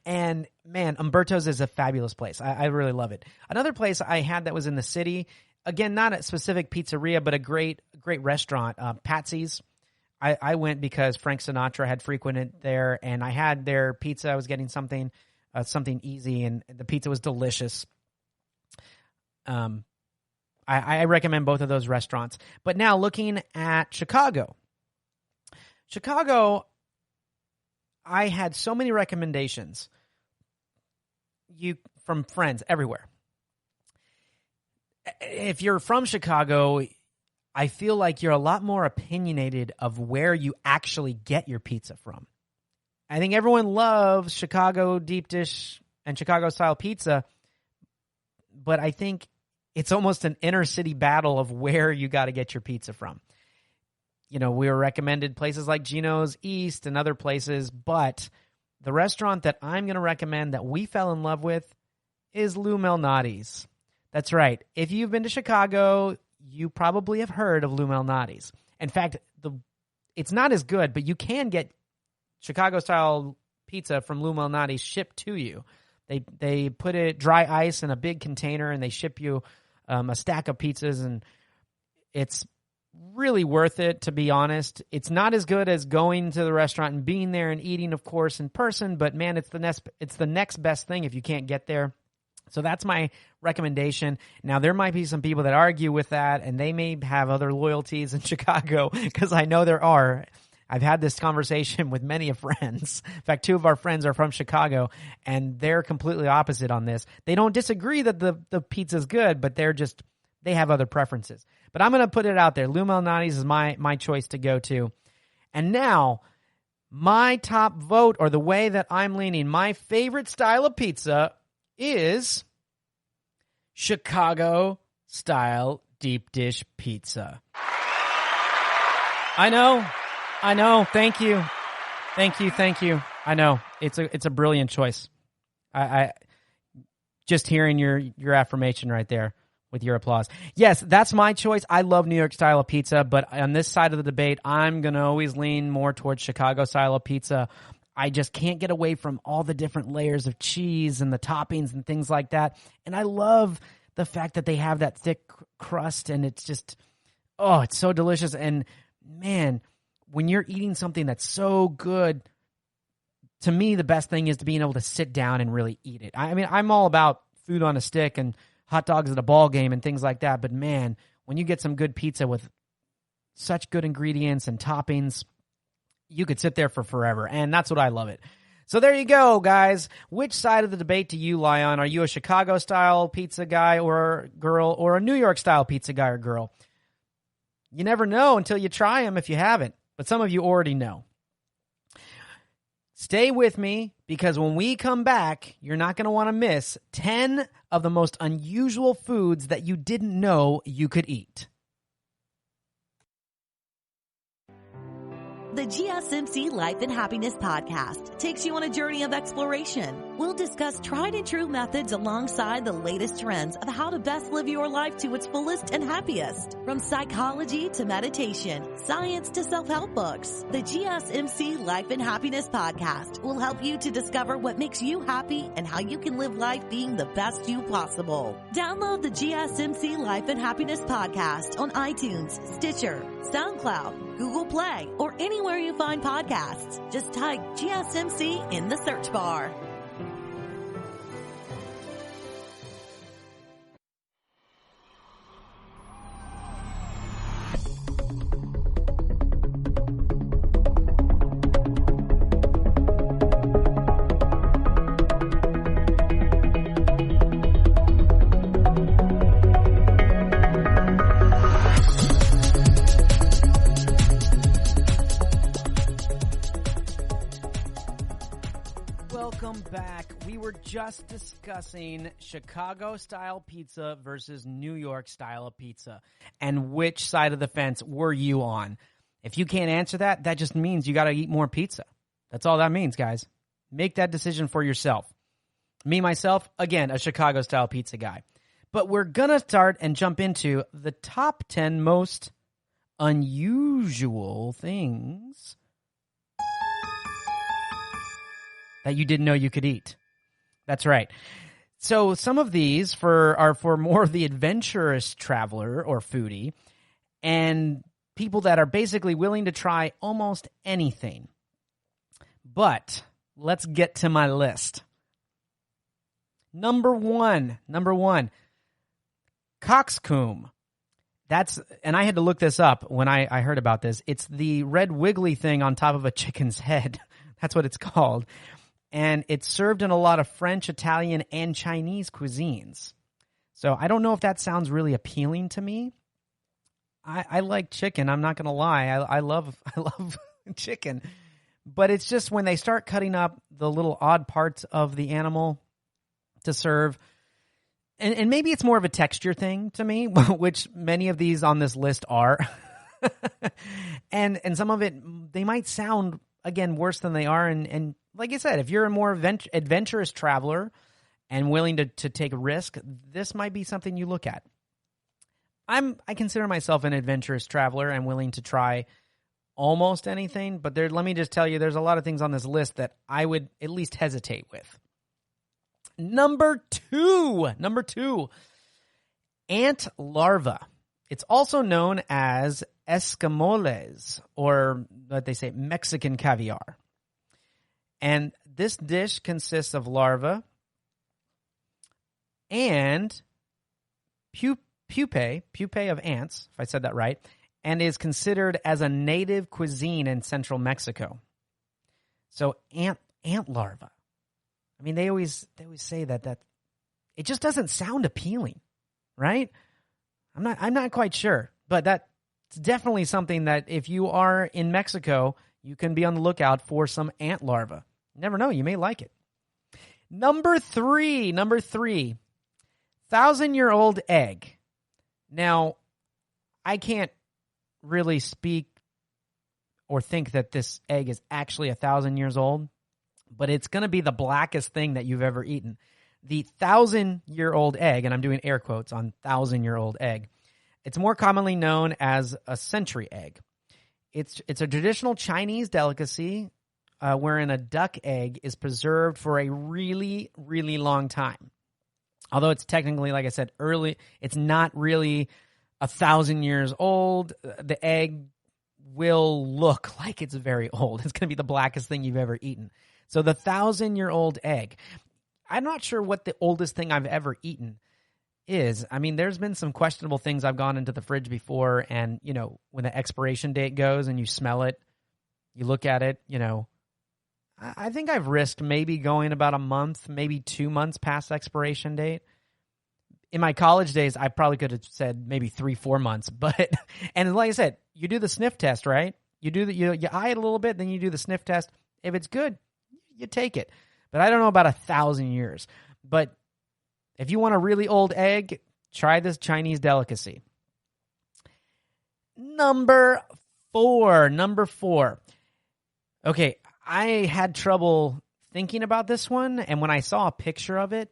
And, man, Umberto's is a fabulous place. I really love it. Another place I had that was in the city, again, not a specific pizzeria, but a great restaurant, Patsy's. I went because Frank Sinatra had frequented there, and I had their pizza. I was getting something easy, and the pizza was delicious. I recommend both of those restaurants. But now looking at Chicago, I had so many recommendations from friends everywhere. If you're from Chicago, I feel like you're a lot more opinionated of where you actually get your pizza from. I think everyone loves Chicago deep dish and Chicago style pizza, but I think it's almost an inner city battle of where you got to get your pizza from. We were recommended places like Gino's East and other places, but the restaurant that I'm going to recommend that we fell in love with is Lou Malnati's. That's right. If you've been to Chicago, you probably have heard of Lou Malnati's. In fact, it's not as good, but you can get Chicago-style pizza from Lou Malnati's shipped to you. They put it dry ice in a big container, and they ship you a stack of pizzas, and it's really worth it, to be honest. It's not as good as going to the restaurant and being there and eating, of course, in person, but, man, it's the next best thing if you can't get there. So that's my recommendation. Now, there might be some people that argue with that, and they may have other loyalties in Chicago, because I know there are. I've had this conversation with many friends. In fact, 2 of our friends are from Chicago, and they're completely opposite on this. They don't disagree that the pizza's good, but they have other preferences. But I'm going to put it out there. Lou Malnati's is my choice to go to. And now, my top vote, or the way that I'm leaning, my favorite style of pizza is Chicago-style deep dish pizza. I know. Thank you. I know. It's a brilliant choice. I just hearing your affirmation right there with your applause. Yes, that's my choice. I love New York style of pizza, but on this side of the debate, I'm going to always lean more towards Chicago style of pizza. I just can't get away from all the different layers of cheese and the toppings and things like that. And I love the fact that they have that thick crust, and it's just, oh, it's so delicious. And man, when you're eating something that's so good, to me, the best thing is to being able to sit down and really eat it. I mean, I'm all about food on a stick and hot dogs at a ball game and things like that. But man, when you get some good pizza with such good ingredients and toppings, you could sit there for forever. And that's what I love it. So there you go, guys. Which side of the debate do you lie on? Are you a Chicago-style pizza guy or girl, or a New York-style pizza guy or girl? You never know until you try them if you haven't. But some of you already know. Stay with me, because when we come back, you're not going to want to miss 10 of the most unusual foods that you didn't know you could eat. The GSMC Life and Happiness podcast takes you on a journey of exploration. We'll discuss tried and true methods alongside the latest trends of how to best live your life to its fullest and happiest. From psychology to meditation, science to self-help books, the GSMC Life and Happiness podcast will help you to discover what makes you happy and how you can live life being the best you possible. Download the GSMC Life and Happiness podcast on iTunes, Stitcher, SoundCloud, Google Play, or anywhere you find podcasts. Just type GSMC in the search bar. Welcome back. We were just discussing Chicago-style pizza versus New York-style pizza, and which side of the fence were you on? If you can't answer that, that just means you got to eat more pizza. That's all that means, guys. Make that decision for yourself. Me, myself, again, a Chicago-style pizza guy. But we're going to start and jump into the top 10 most unusual things that you didn't know you could eat. That's right. So some of these are for more of the adventurous traveler or foodie, and people that are basically willing to try almost anything. But let's get to my list. Number one, cockscomb. And I had to look this up when I heard about this. It's the red wiggly thing on top of a chicken's head. That's what it's called. And it's served in a lot of French, Italian, and Chinese cuisines. So I don't know if that sounds really appealing to me. I like chicken. I'm not going to lie. I love chicken. But it's just when they start cutting up the little odd parts of the animal to serve, and maybe it's more of a texture thing to me, which many of these on this list are. and some of it, they might sound, again, worse than they are. And like I said, if you're a more adventurous traveler and willing to take a risk, this might be something you look at. I consider myself an adventurous traveler and willing to try almost anything, but let me just tell you, there's a lot of things on this list that I would at least hesitate with. Number two, ant larva. It's also known as escamoles, or what they say, Mexican caviar. And this dish consists of larvae and pupae of ants, if I said that right, and is considered as a native cuisine in central Mexico. So ant larva. I mean, they always say that it just doesn't sound appealing, right? I'm not quite sure, but that's definitely something that if you are in Mexico, you can be on the lookout for some ant larva. You never know, you may like it. Number three, 1,000-year-old egg. Now, I can't really speak or think that this egg is actually 1,000 years old, but it's going to be the blackest thing that you've ever eaten. The 1,000-year-old egg, and I'm doing air quotes on 1,000-year-old egg, it's more commonly known as a century egg. It's a traditional Chinese delicacy wherein a duck egg is preserved for a really, really long time. Although it's technically, like I said, early, it's not really 1,000 years old. The egg will look like it's very old. It's going to be the blackest thing you've ever eaten. So the 1,000-year-old egg. I'm not sure what the oldest thing I've ever eaten is. I mean, there's been some questionable things. I've gone into the fridge before, and, you know, when the expiration date goes and you smell it, you look at it, you know, I think I've risked maybe going about a month, maybe 2 months past expiration date. In my college days, I probably could have said maybe 3-4 months, but, and like I said, you do the sniff test, right? You eye it a little bit, then you do the sniff test. If it's good, you take it. But I don't know about 1,000 years. But if you want a really old egg, try this Chinese delicacy. Number four. Okay, I had trouble thinking about this one, and when I saw a picture of it,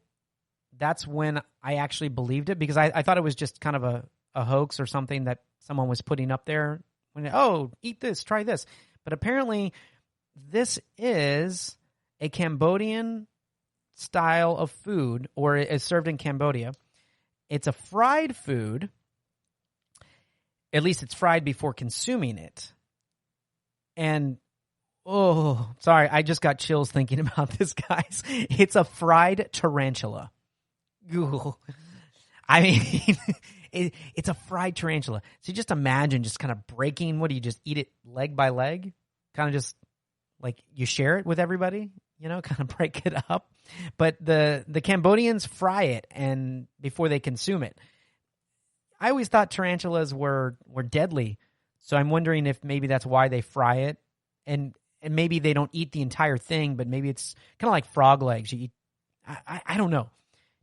that's when I actually believed it, because I thought it was just kind of a hoax or something that someone was putting up there. Oh, eat this, try this. But apparently, this is a Cambodian style of food, or is served in Cambodia. It's a fried food. At least it's fried before consuming it. And, oh, sorry, I just got chills thinking about this, guys. It's a fried tarantula. Ooh. I mean, it's a fried tarantula. So just imagine just kind of breaking, what do you just eat it leg by leg? Kind of just like you share it with everybody, you know, kind of break it up. But the Cambodians fry it and before they consume it. I always thought tarantulas were deadly. So I'm wondering if maybe that's why they fry it. And maybe they don't eat the entire thing, but maybe it's kind of like frog legs. You eat, I don't know.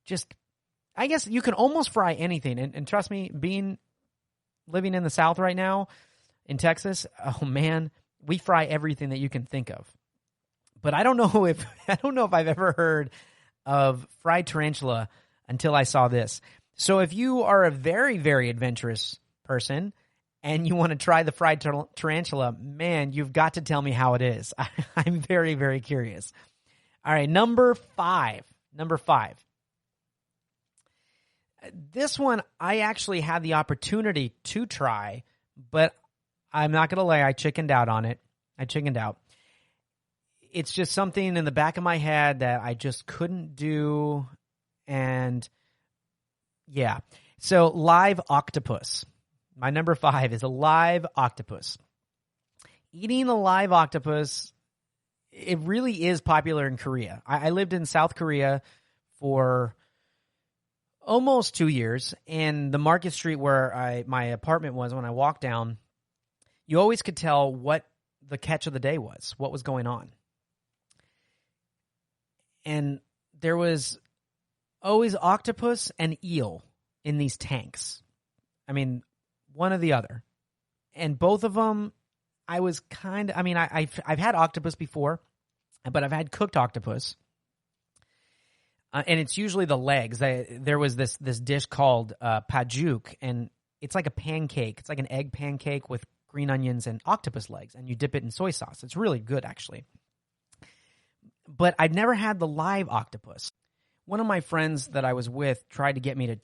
Just, I guess you can almost fry anything. And trust me, living in the South right now, in Texas, oh man, we fry everything that you can think of. But I don't know if I've ever heard of fried tarantula until I saw this. So if you are a very, very adventurous person and you want to try the fried tarantula, man, you've got to tell me how it is. I'm very, very curious. All right, number five. This one I actually had the opportunity to try, but I'm not going to lie, I chickened out on it. It's just something in the back of my head that I just couldn't do. And yeah. So live octopus. My number 5 is a live octopus. Eating a live octopus, it really is popular in Korea. I lived in South Korea for almost 2 years, and the Market Street where my apartment was, when I walked down, you always could tell what the catch of the day was, what was going on. And there was always octopus and eel in these tanks. I mean, one or the other. And both of them, I was I've had octopus before, but I've had cooked octopus. And it's usually the legs. There was this dish called pajuk, and it's like a pancake. It's like an egg pancake with green onions and octopus legs, and you dip it in soy sauce. It's really good, actually. But I've never had the live octopus. One of my friends that I was with tried to get me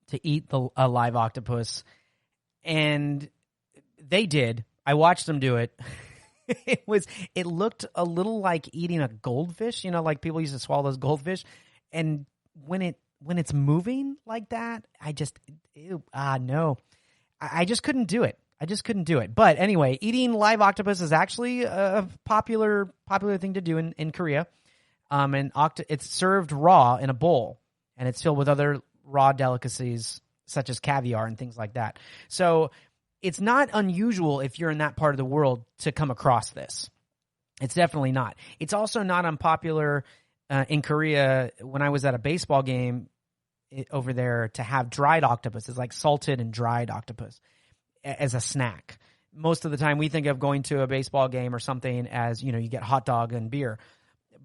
to eat a live octopus, and they did. I watched them do it. It looked a little like eating a goldfish, you know, like people used to swallow those goldfish. And when it's moving like that, no. I just couldn't do it. But anyway, eating live octopus is actually a popular thing to do in Korea. And it's served raw in a bowl, and it's filled with other raw delicacies such as caviar and things like that. So it's not unusual if you're in that part of the world to come across this. It's definitely not. It's also not unpopular in Korea. When I was at a baseball game over there, to have dried octopus. It's like salted and dried octopus as a snack. Most of the time we think of going to a baseball game or something as, you know, you get hot dog and beer.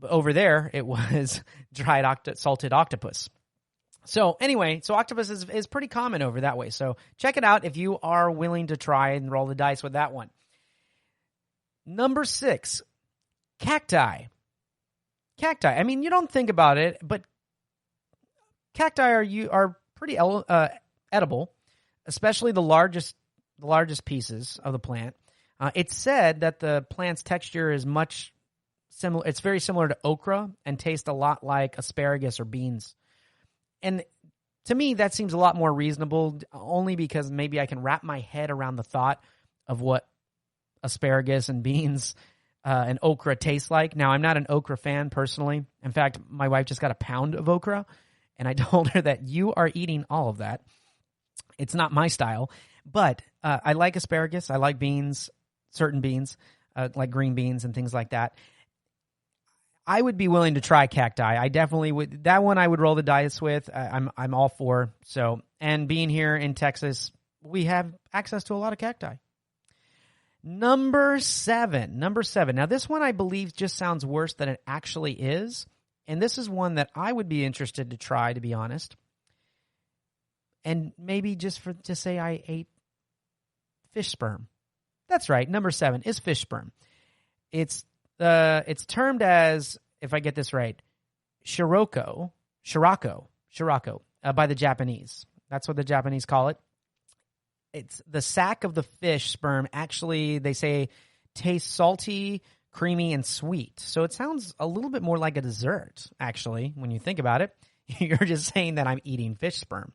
Over there, it was dried salted octopus. So anyway, octopus is pretty common over that way. So check it out if you are willing to try and roll the dice with that one. Number 6, cacti. Cacti. I mean, you don't think about it, but cacti are pretty edible, especially the largest pieces of the plant. It's said that the plant's texture is much similar. It's very similar to okra and tastes a lot like asparagus or beans. And to me, that seems a lot more reasonable, only because maybe I can wrap my head around the thought of what asparagus and beans and okra taste like. Now, I'm not an okra fan personally. In fact, my wife just got a pound of okra, and I told her that you are eating all of that. It's not my style, but I like asparagus. I like beans, certain beans, like green beans and things like that. I would be willing to try cacti. I definitely would. That one I would roll the dice with. I'm all for. So, and being here in Texas, we have access to a lot of cacti. Number 7. Now, this one I believe just sounds worse than it actually is. And this is one that I would be interested to try, to be honest. And maybe just to say I ate fish sperm. That's right. Number 7 is fish sperm. It's termed as, if I get this right, shirako by the Japanese. That's what the Japanese call it. It's the sac of the fish sperm. Actually, they say tastes salty, creamy, and sweet. So it sounds a little bit more like a dessert, actually, when you think about it. You're just saying that I'm eating fish sperm.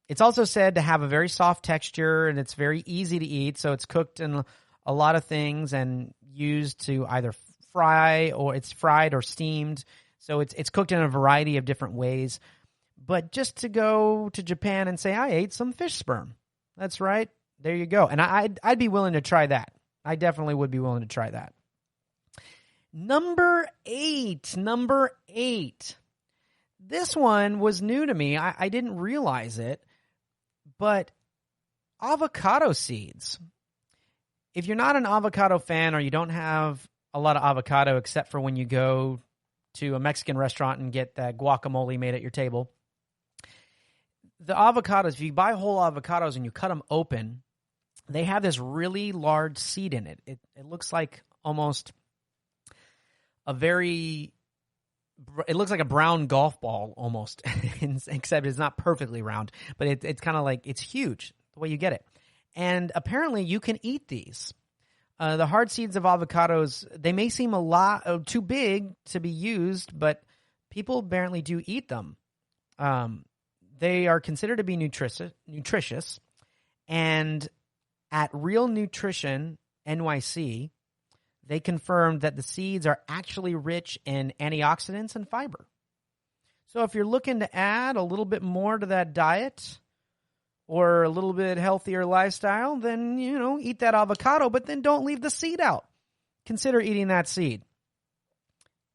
It's also said to have a very soft texture, and it's very easy to eat. So it's cooked in a lot of things and used to either fry, or it's fried or steamed. So it's cooked in a variety of different ways. But just to go to Japan and say, I ate some fish sperm. That's right. There you go. And I'd be willing to try that. I definitely would be willing to try that. Number 8. This one was new to me. I didn't realize it. But avocado seeds. If you're not an avocado fan, or you don't have a lot of avocado except for when you go to a Mexican restaurant and get that guacamole made at your table, the avocados, if you buy whole avocados and you cut them open, they have this really large seed in it. It looks like almost it looks like a brown golf ball almost, except it's not perfectly round, but it's kind of like, it's huge the way you get it. And apparently you can eat these. The hard seeds of avocados, they may seem a lot too big to be used, but people apparently do eat them. They are considered to be nutritious. And at Real Nutrition NYC, they confirmed that the seeds are actually rich in antioxidants and fiber. So if you're looking to add a little bit more to that diet, or a little bit healthier lifestyle, then, eat that avocado, but then don't leave the seed out. Consider eating that seed.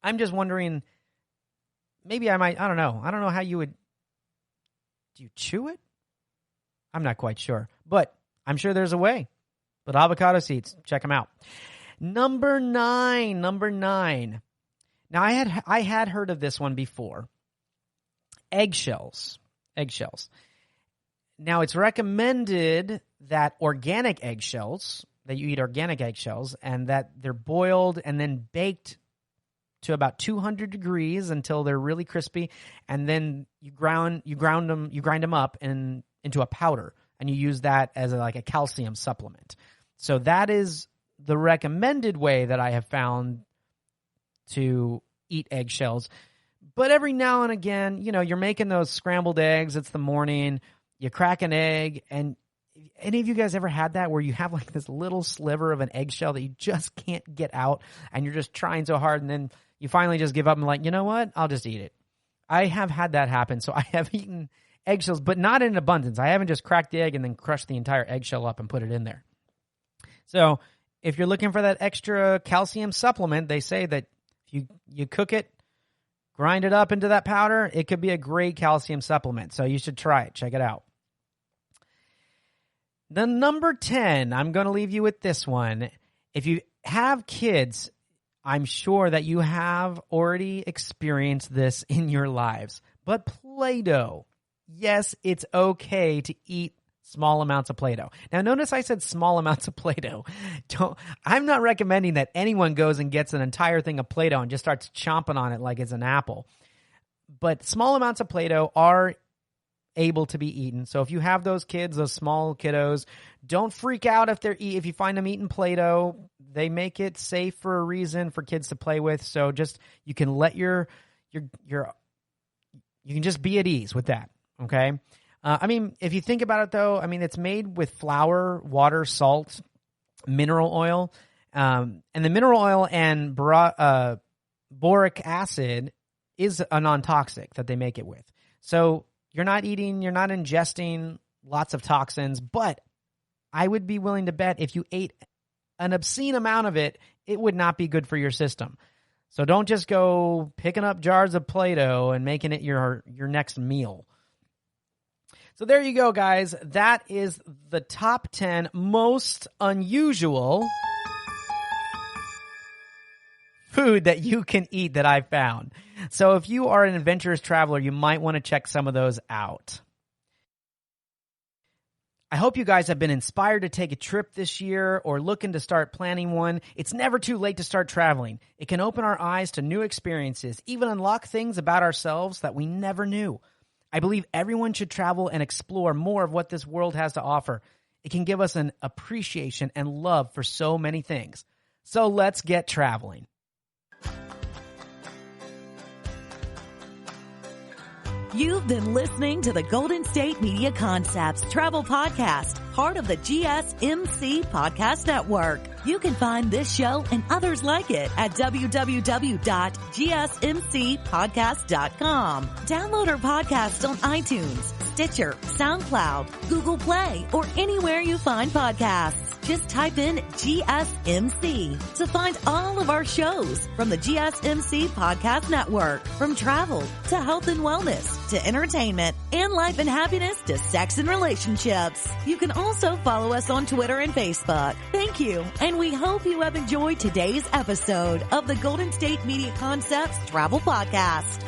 I'm just wondering, maybe I might, I don't know how you would, do you chew it? I'm not quite sure, but I'm sure there's a way. But avocado seeds, check them out. Number 9. Now, I had heard of this one before. Eggshells. Now, it's recommended that you eat organic eggshells, and that they're boiled and then baked to about 200 degrees until they're really crispy, and then you grind them up into a powder, and you use that as a calcium supplement. So that is the recommended way that I have found to eat eggshells. But every now and again, you're making those scrambled eggs. It's the morning. You crack an egg, and any of you guys ever had that where you have this little sliver of an eggshell that you just can't get out, and you're just trying so hard, and then you finally just give up and you know what? I'll just eat it. I have had that happen, so I have eaten eggshells, but not in abundance. I haven't just cracked the egg and then crushed the entire eggshell up and put it in there. So if you're looking for that extra calcium supplement, they say that if you cook it, grind it up into that powder, it could be a great calcium supplement. So you should try it. Check it out. Then number 10, I'm going to leave you with this one. If you have kids, I'm sure that you have already experienced this in your lives. But Play-Doh, yes, it's okay to eat small amounts of Play-Doh. Now, notice I said small amounts of Play-Doh. I'm not recommending that anyone goes and gets an entire thing of Play-Doh and just starts chomping on it like it's an apple. But small amounts of Play-Doh are able to be eaten. So if you have those kids, those small kiddos, don't freak out if you find them eating Play-Doh. They make it safe for a reason for kids to play with. So just you can let you can just be at ease with that. Okay. If you think about it though, it's made with flour, water, salt, mineral oil, and the mineral oil and boric acid is a non-toxic that they make it with. So you're not ingesting lots of toxins, but I would be willing to bet if you ate an obscene amount of it, it would not be good for your system. So don't just go picking up jars of Play-Doh and making it your next meal. So there you go, guys. That is the top 10 most unusual food that you can eat that I've found. So if you are an adventurous traveler, you might want to check some of those out. I hope you guys have been inspired to take a trip this year or looking to start planning one. It's never too late to start traveling. It can open our eyes to new experiences, even unlock things about ourselves that we never knew. I believe everyone should travel and explore more of what this world has to offer. It can give us an appreciation and love for so many things. So let's get traveling. You've been listening to the Golden State Media Concepts Travel Podcast, part of the GSMC Podcast Network. You can find this show and others like it at www.gsmcpodcast.com. Download our podcast on iTunes, Stitcher, SoundCloud, Google Play, or anywhere you find podcasts. Just type in GSMC to find all of our shows from the GSMC Podcast Network. From travel to health and wellness to entertainment and life and happiness to sex and relationships. You can also follow us on Twitter and Facebook. Thank you, and we hope you have enjoyed today's episode of the Golden State Media Concepts Travel Podcast.